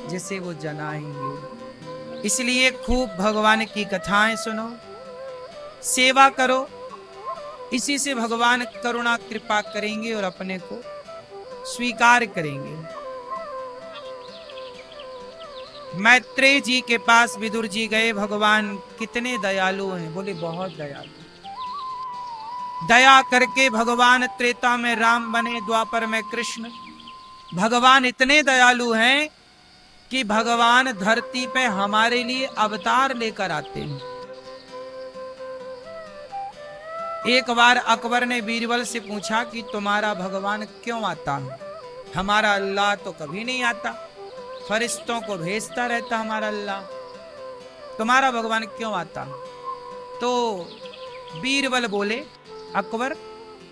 A: जिसे वो जनाएंगे। इसलिए खूब भगवान की कथाएं सुनो, सेवा करो, इसी से भगवान करुणा कृपा करेंगे और अपने को स्वीकार करेंगे। मैत्रेय जी के पास विदुर जी गए, भगवान कितने दयालु हैं, बोले बहुत दयालु। दया करके भगवान त्रेता में राम बने, द्वापर में कृष्ण। भगवान इतने दयालु हैं कि भगवान धरती पे हमारे लिए अवतार लेकर आते हैं। एक बार अकबर ने बीरबल से पूछा कि तुम्हारा भगवान क्यों आता है? हमारा अल्लाह तो कभी नहीं आता, फरिश्तों को भेजता रहता हमारा अल्लाह, तुम्हारा भगवान क्यों आता? तो बीरबल बोले, अकबर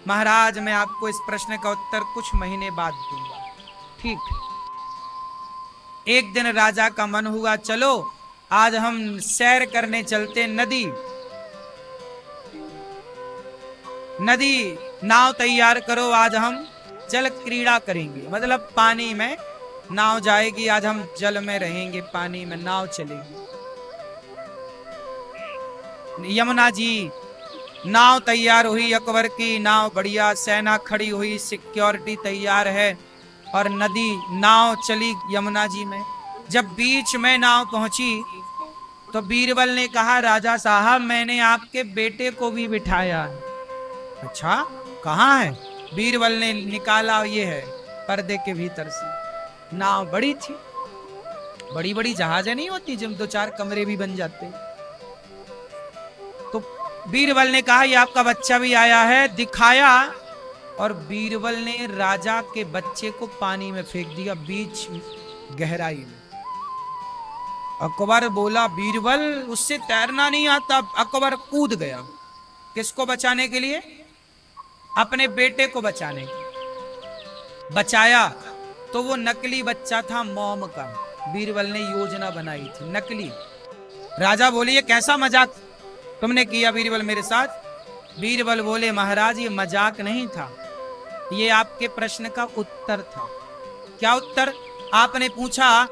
A: महाराज मैं आपको इस प्रश्न का उत्तर कुछ महीने बाद दूंगा। ठीक। एक दिन राजा का मन हुआ, चलो आज हम सैर करने चलते नदी, नदी नाव तैयार करो, आज हम जल क्रीड़ा करेंगे, मतलब पानी में नाव जाएगी, आज हम जल में रहेंगे, पानी में नाव चलेगी। यमुना जी नाव तैयार हुई, अकबर की नाव बढ़िया, सेना खड़ी हुई, सिक्योरिटी तैयार है, और नदी नाव चली यमुना जी में। जब बीच में नाव पहुंची तो बीरबल ने कहा, राजा साहब मैंने आपके बेटे को भी बिठाया। अच्छा कहाँ है? बीरबल ने निकाला, ये है पर्दे के भीतर से। नाव बड़ी थी, बड़ी बड़ी जहाजें नहीं होती जिनमें 2-4 कमरे भी बन जाते। तो बीरबल ने कहा ये आपका बच्चा भी आया है, दिखाया, और बीरबल ने राजा के बच्चे को पानी में फेंक दिया, बीच गहराई में। अकबर बोला, बीरबल उससे तैरना नहीं आता। अकबर कूद गया, किसको बचाने के लिए? अपने बेटे को बचाने के लिए। बचाया तो वो नकली बच्चा था मोम का, बीरबल ने योजना बनाई थी नकली। राजा बोले ये कैसा मजाक तुमने किया बीरबल मेरे साथ? बीरबल बोले, महाराज ये मजाक नहीं था, ये आपके प्रश्न का उत्तर था। क्या उत्तर? आपने पूछा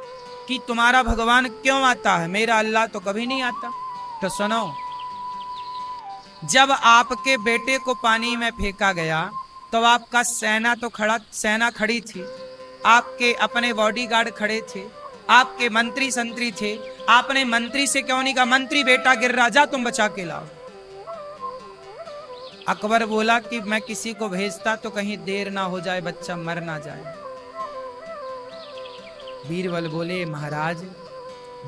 A: कि तुम्हारा भगवान क्यों आता है, मेरा अल्लाह तो कभी नहीं आता। तो सुनो, जब आपके बेटे को पानी में फेंका गया तो आपका सेना खड़ी थी, आपके अपने बॉडीगार्ड खड़े थे, आपके मंत्री संतरी थे। आपने मंत्री से क्यों नहीं कहा, मंत्री बेटा गिर रहा, जा तुम बचा के लाओ? अकबर बोला कि मैं किसी को भेजता तो कहीं देर ना हो जाए, बच्चा मर ना जाए। बीरबल बोले, महाराज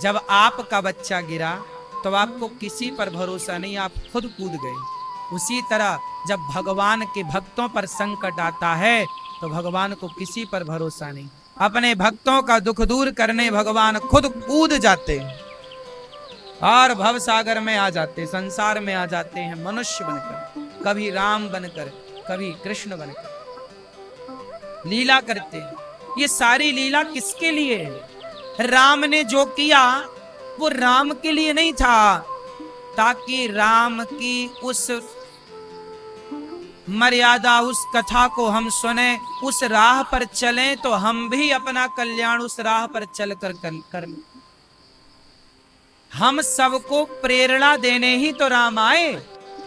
A: जब आपका बच्चा गिरा तो आपको किसी पर भरोसा नहीं, आप खुद कूद गए। उसी तरह जब भगवान के भक्तों पर संकट आता है तो भगवान को किसी पर भरोसा नहीं, अपने भक्तों का दुख दूर करने भगवान खुद कूद जाते हैं और भव सागर में आ जाते, संसार में आ जाते हैं मनुष्य बनकर, कभी राम बनकर, कभी कृष्ण बनकर लीला करते हैं। ये सारी लीला किसके लिए है? राम ने जो किया वो राम के लिए नहीं था, ताकि राम की उस मर्यादा, उस कथा को हम सुने, उस राह पर चलें तो हम भी अपना कल्याण उस राह पर चलकर कर लें। हम सबको प्रेरणा देने ही तो राम आए।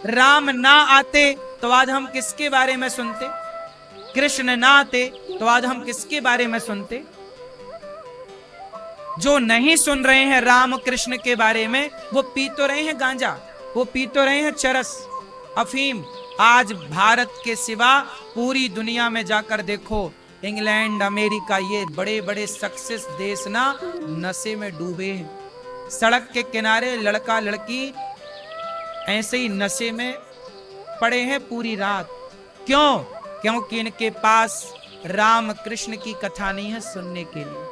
A: राम ना आते तो आज हम किसके बारे में सुनते? कृष्ण ना आते तो आज हम किसके बारे में सुनते? जो नहीं सुन रहे हैं राम कृष्ण के बारे में, वो पी तो रहे हैं गांजा, वो पी तो रहे हैं चरस, अफीम। आज भारत के सिवा पूरी दुनिया में जाकर देखो, इंग्लैंड, अमेरिका, ये बड़े बड़े सक्सेस देश ना नशे में डूबे हैं। सड़क के किनारे लड़का लड़की ऐसे ही नशे में पड़े हैं पूरी रात। क्यों? क्योंकि इनके पास राम कृष्ण की कथा नहीं है सुनने के लिए,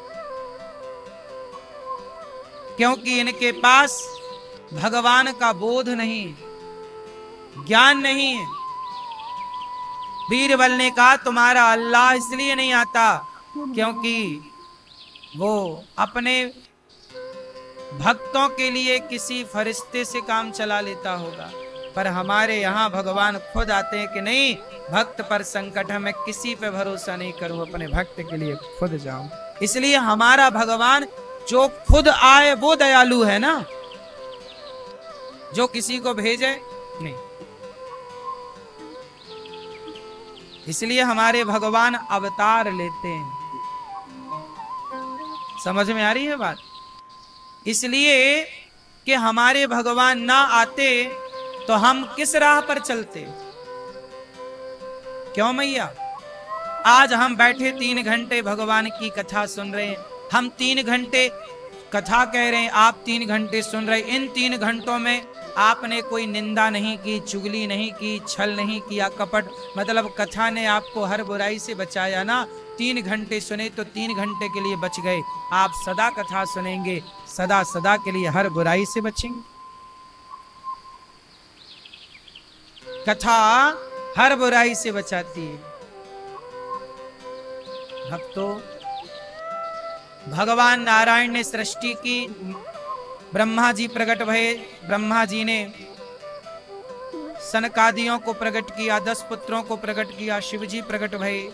A: क्योंकि इनके पास भगवान का बोध नहीं, ज्ञान नहीं है। बीरबल ने कहा तुम्हारा अल्लाह इसलिए नहीं आता क्योंकि वो अपने भक्तों के लिए किसी फरिश्ते से काम चला लेता होगा, पर हमारे यहाँ भगवान खुद आते हैं कि नहीं, भक्त पर संकट है, मैं किसी पे भरोसा नहीं करूं, अपने भक्त के लिए खुद जाऊं। इसलिए हमारा भगवान जो खुद आए वो दयालु है ना, जो किसी को भेजे नहीं। इसलिए हमारे भगवान अवतार लेते हैं। समझ में आ रही है बात? इसलिए कि हमारे भगवान ना आते तो हम किस राह पर चलते? क्यों मैया? आज हम बैठे 3 घंटे भगवान की कथा सुन रहे हैं, हम 3 घंटे कथा कह रहे हैं, आप 3 घंटे सुन रहे। इन 3 घंटों में आपने कोई निंदा नहीं की, चुगली नहीं की, छल नहीं किया, कपट, मतलब कथा ने आपको हर बुराई से बचाया ना। 3 घंटे सुने तो 3 घंटे के लिए बच गए। आप सदा कथा सुनेंगे, सदा सदा के लिए हर बुराई से बचेंगे। कथा हर बुराई से बचाती है। भक्तों, भगवान नारायण ने सृष्टि की, ब्रह्मा जी प्रकट भये। ब्रह्मा जी ने सनकादियों को प्रकट किया, 10 पुत्रों को प्रकट किया। शिव जी प्रकट भये।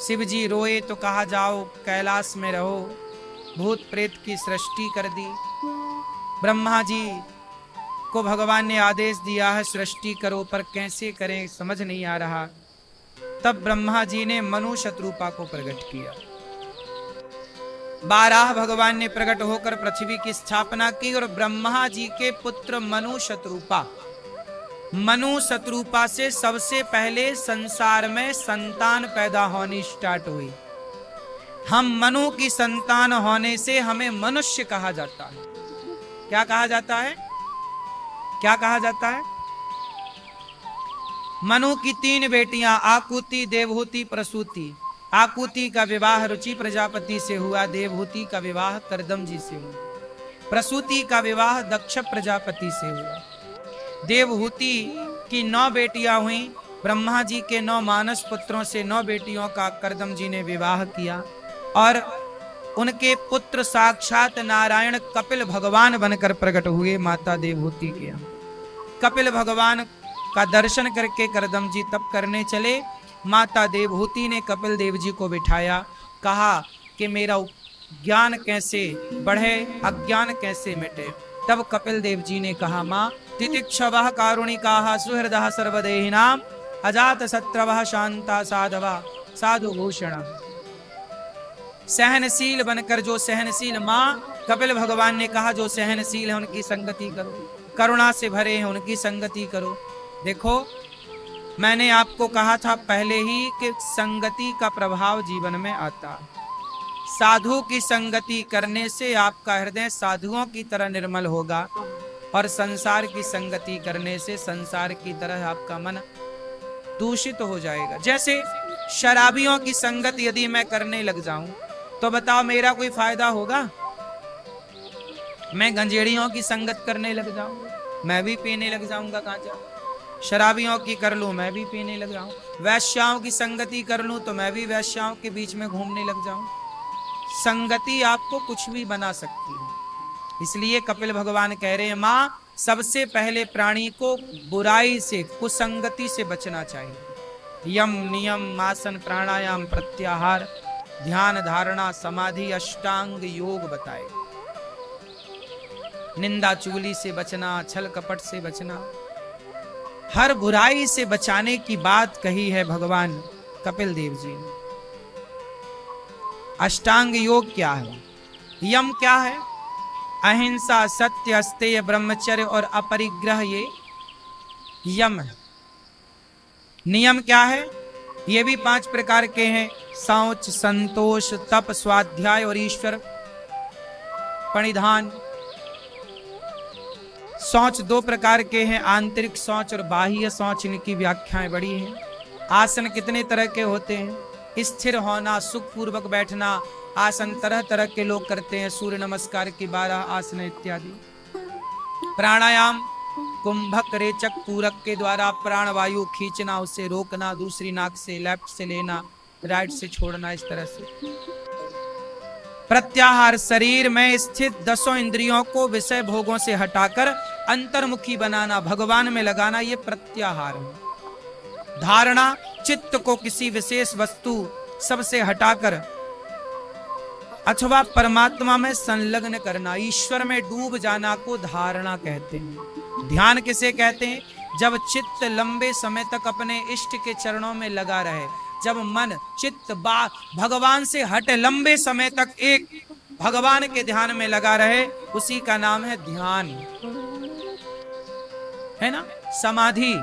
A: शिव जी रोए तो कहा जाओ कैलाश में रहो। भूत प्रेत की सृष्टि कर दी। ब्रह्मा जी को भगवान ने आदेश दिया है सृष्टि करो, पर कैसे करें समझ नहीं आ रहा। तब ब्रह्मा जी ने मनु शत्रुपा को प्रकट किया। 12 भगवान ने प्रकट होकर पृथ्वी की स्थापना की और ब्रह्मा जी के पुत्र मनु शत्रुपा से सबसे पहले संसार में संतान पैदा होनी स्टार्ट हुई। हम मनु की संतान होने से हमें मनुष्य कहा जाता है। क्या कहा जाता है? क्या कहा जाता है? मनु की 3 बेटियां आकुति, देवहूति, प्रसूति। आकुति का विवाह रुचि प्रजापति से हुआ, देवहूति का विवाह करदम जी से हुआ, प्रसूति का विवाह दक्ष प्रजापति से हुआ। देवहूति की 9 बेटियां हुई। ब्रह्मा जी के 9 मानस पुत्रों से 9 बेटियों का करदम जी ने विवाह किया और उनके पुत्र साक्षात नारायण कपिल भगवान बनकर प्रकट हुए माता देवहूति के यहाँ। कपिल भगवान का दर्शन करके करदम जी तप करने चले। माता देवहूति ने कपिल देव जी को बिठाया, कहा कि मेरा ज्ञान कैसे बढ़े, अज्ञान कैसे मिटे। तब कपिल देव जी ने कहा, माँ तितिक्षवः कारुणिकाः सुहृदः सर्वदेहिनां अजात शत्रवः शांता साधवा साधु भूषण। सहनशील बनकर, जो सहनशील, माँ कपिल भगवान ने कहा जो सहनशील है उनकी संगति करो, करुणा से भरे हैं उनकी संगति करो। देखो, मैंने आपको कहा था पहले ही कि संगति का प्रभाव जीवन में आता है। साधु की संगति करने से आपका हृदय साधुओं की तरह निर्मल होगा और संसार की संगति करने से संसार की तरह आपका मन दूषित हो जाएगा। जैसे शराबियों की संगत यदि मैं करने लग जाऊं तो बताओ मेरा कोई फायदा होगा? मैं गंजेड़ियों की संगत करने लग जाऊं, मैं भी पीने लग जाऊंगा गांजा। शराबियों की कर लूं, मैं भी पीने लग जाऊं। वैश्याओं की संगति कर लूं तो मैं भी वैश्याओं के बीच में घूमने लग जाऊं। संगति आपको कुछ भी बना सकती है। इसलिए कपिल भगवान कह रहे हैं, माँ सबसे पहले प्राणी को बुराई से, कुसंगति से बचना चाहिए। यम, नियम, आसन, प्राणायाम, प्रत्याहार, ध्यान, धारणा, समाधि, अष्टांग योग बताए। निंदा चुगली से बचना, छल कपट से बचना, हर बुराई से बचाने की बात कही है भगवान कपिल देव जी ने। अष्टांग योग क्या है? यम क्या है? अहिंसा, सत्य, अस्तेय, ब्रह्मचर्य और अपरिग्रह, ये यम है। नियम क्या है? ये भी 5 प्रकार के हैं। शौच, संतोष, तप, स्वाध्याय और ईश्वर प्रणिधान। शौच 2 प्रकार के हैं, आंतरिक शौच और बाह्य शौच। इनकी व्याख्याएं बड़ी हैं। आसन कितने तरह के होते हैं? स्थिर होना, सुख पूर्वक बैठना। आसन तरह तरह के लोग करते हैं, सूर्य नमस्कार की 12 आसन इत्यादि। प्राणायाम कुंभक, रेचक, पूरक के द्वारा प्राणवायु खींचना, उसे रोकना, दूसरी नाक से लेफ्ट से लेना, राइट से छोड़ना, इस तरह से। प्रत्याहार शरीर में स्थित 10 इंद्रियों को विषय भोगों से हटाकर अंतर्मुखी बनाना, भगवान में लगाना, ये प्रत्याहार है। धारणा चित्त को किसी विशेष वस्तु सबसे हटाकर अथवा परमात्मा में संलग्न करना, ईश्वर में डूब जाना को धारणा कहते हैं। ध्यान किसे कहते हैं? जब चित्त लंबे समय तक अपने इष्ट के चरणों में लगा रहे, जब मन चित्त भगवान से हटे, लंबे समय तक एक भगवान के ध्यान में लगा रहे, उसी का नाम है ध्यान, है ना। समाधि,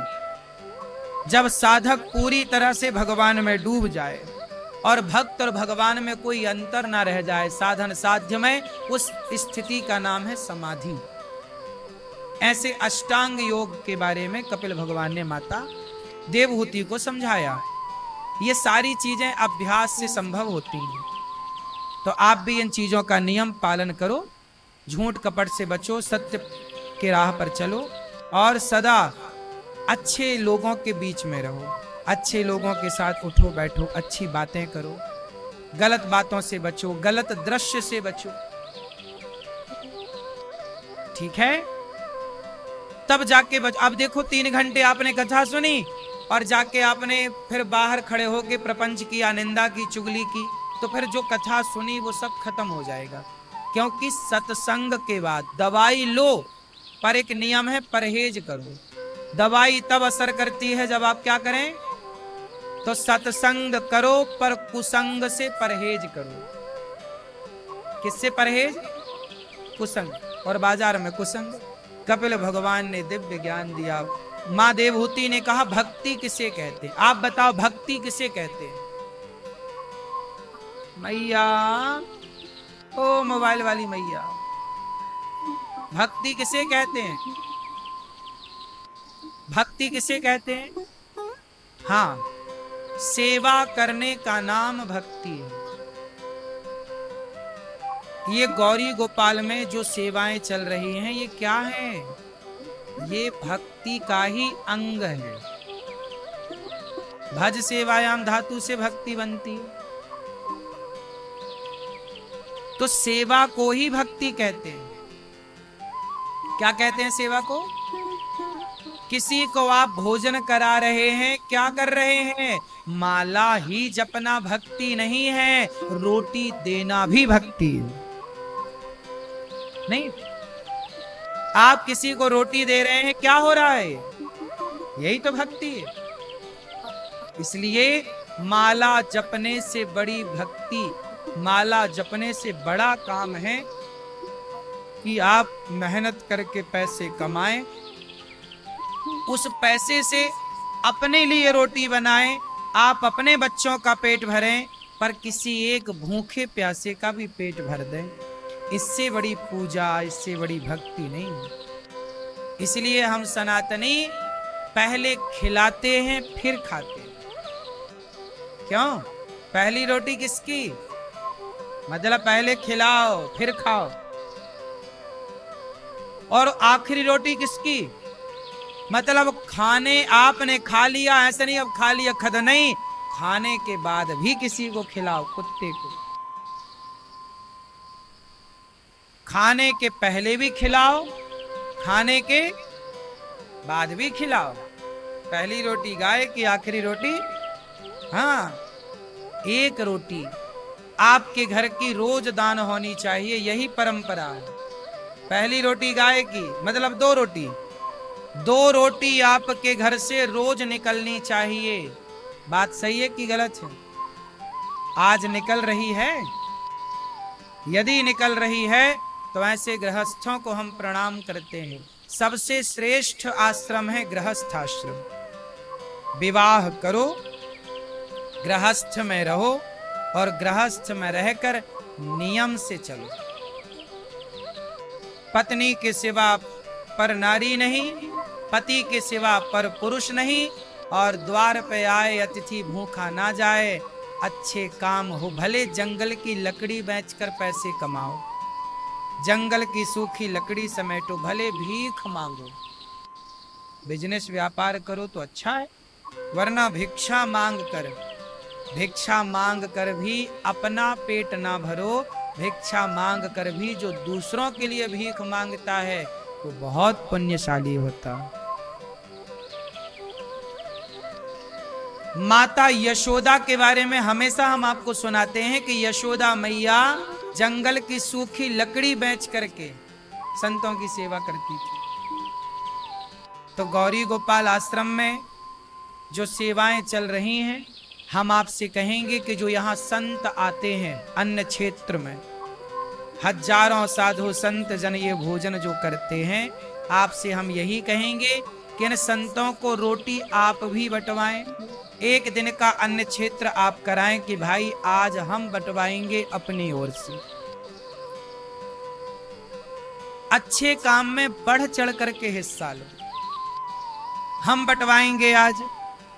A: जब साधक पूरी तरह से भगवान में डूब जाए और भक्त और भगवान में कोई अंतर ना रह जाए, साधन साध्य में, उस स्थिति का नाम है समाधि। ऐसे अष्टांग योग के बारे में कपिल भगवान ने माता देवहूति को समझाया। ये सारी चीजें अभ्यास से संभव होती हैं, तो आप भी इन चीजों का नियम पालन करो, झूठ कपट से बचो, सत्य के राह पर चलो और सदा अच्छे लोगों के बीच में रहो, अच्छे लोगों के साथ उठो बैठो, अच्छी बातें करो, गलत बातों से बचो, गलत दृश्य से बचो, ठीक है? तब जाके अब देखो 3 घंटे आपने कथा सुनी और जाके आपने फिर बाहर खड़े होके प्रपंच किया, निंदा की, चुगली की, तो फिर जो कथा सुनी वो सब खत्म हो जाएगा। क्योंकि सत्संग के बाद दवाई लो, पर एक नियम है, परहेज करो। दवाई तब असर करती है जब आप क्या करें, तो सत्संग करो पर कुसंग से परहेज करो। किससे परहेज? कुसंग। और बाजार में कुसंग। कपिल भगवान ने दिव्य ज्ञान दिया। मां देवहूति ने कहा भक्ति किसे कहते हैं? आप बताओ भक्ति किसे कहते हैं? मैया, ओ मोबाइल वाली मैया, भक्ति किसे कहते हैं? भक्ति किसे कहते हैं? हाँ, सेवा करने का नाम भक्ति है। ये गौरी गोपाल में जो सेवाएं चल रही हैं, ये क्या है? ये भक्ति का ही अंग है। भज सेवायाम धातु से भक्ति बनती है, तो सेवा को ही भक्ति कहते हैं। क्या कहते हैं सेवा को? किसी को आप भोजन करा रहे हैं, क्या कर रहे हैं? माला ही जपना भक्ति नहीं है, रोटी देना भी भक्ति है। नहीं, आप किसी को रोटी दे रहे हैं, क्या हो रहा है? यही तो भक्ति है। इसलिए माला जपने से बड़ी भक्ति, माला जपने से बड़ा काम है कि आप मेहनत करके पैसे कमाएं, उस पैसे से अपने लिए रोटी बनाएं, आप अपने बच्चों का पेट भरें, पर किसी एक भूखे प्यासे का भी पेट भर दें। इससे बड़ी पूजा, इससे बड़ी भक्ति नहीं। इसलिए हम सनातनी पहले खिलाते हैं फिर खाते हैं। क्यों? पहली रोटी किसकी? मतलब पहले खिलाओ फिर खाओ। और आखिरी रोटी किसकी? मतलब खाने आपने खा लिया, ऐसा नहीं अब खा लिया खद नहीं, खाने के बाद भी किसी को खिलाओ, कुत्ते को। खाने के पहले भी खिलाओ, खाने के बाद भी खिलाओ। पहली रोटी गाय की, आखिरी रोटी, हाँ, एक रोटी आपके घर की रोज दान होनी चाहिए, यही परंपरा है। पहली रोटी गाय की, मतलब 2 रोटी, 2 रोटी आपके घर से रोज निकलनी चाहिए। बात सही है कि गलत है? आज निकल रही है? यदि निकल रही है तो ऐसे गृहस्थों को हम प्रणाम करते हैं। सबसे श्रेष्ठ आश्रम है गृहस्थाश्रम। विवाह करो, गृहस्थ में रहो और गृहस्थ में रहकर नियम से चलो। पत्नी के सिवा पर नारी नहीं, पति के सिवा पर पुरुष नहीं, और द्वार पे आए अतिथि भूखा ना जाए। अच्छे काम हो, भले जंगल की लकड़ी बेचकर पैसे कमाओ, जंगल की सूखी लकड़ी समेटो, भले भीख मांगो, बिजनेस व्यापार करो तो अच्छा है। वरना भिक्षा मांग कर भी अपना पेट ना भरो, भिक्षा मांग कर भी जो दूसरों के लिए भीख मांगता है वो बहुत पुण्यशाली होता। माता यशोदा के बारे में हमेशा हम आपको सुनाते हैं कि यशोदा मैया जंगल की सूखी लकड़ी बेच करके संतों की सेवा करती थी। तो गौरी गोपाल आश्रम में जो सेवाएं चल रही हैं, हम आपसे कहेंगे कि जो यहाँ संत आते हैं अन्य क्षेत्र में, हजारों साधु संत जन ये भोजन जो करते हैं, आपसे हम यही कहेंगे कि इन संतों को रोटी आप भी बंटवाएं। एक दिन का अन्न क्षेत्र आप कराएं कि भाई आज हम बंटवाएंगे अपनी ओर से। अच्छे काम में बढ़ चढ़ करके हिस्सा लो। हम बंटवाएंगे, आज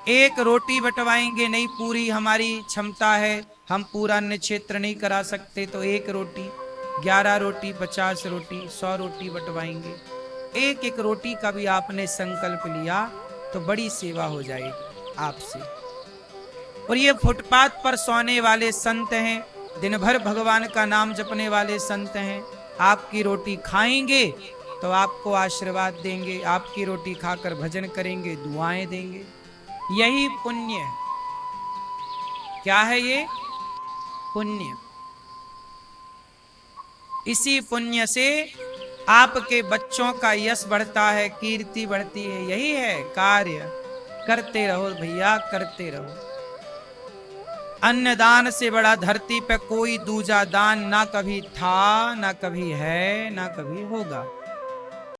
A: एक रोटी बंटवाएंगे, नहीं पूरी हमारी क्षमता है, हम पूरा अन्न क्षेत्र नहीं करा सकते, तो एक रोटी, 11 रोटी, 50 रोटी, 100 रोटी बंटवाएंगे। एक एक रोटी का भी आपने संकल्प लिया तो बड़ी सेवा हो जाएगी आपसे। और ये फुटपाथ पर सोने वाले संत हैं, दिन भर भगवान का नाम जपने वाले संत हैं, आपकी रोटी खाएंगे तो आपको आशीर्वाद देंगे, आपकी रोटी खाकर भजन करेंगे, दुआएं देंगे। यही पुण्य है। क्या है ये? पुण्य। इसी पुण्य से आपके बच्चों का यश बढ़ता है, कीर्ति बढ़ती है। यही है कार्य। करते रहो भैया, करते रहो। अन्नदान से बड़ा धरती पे कोई दूजा दान ना कभी था, ना कभी है, ना कभी होगा।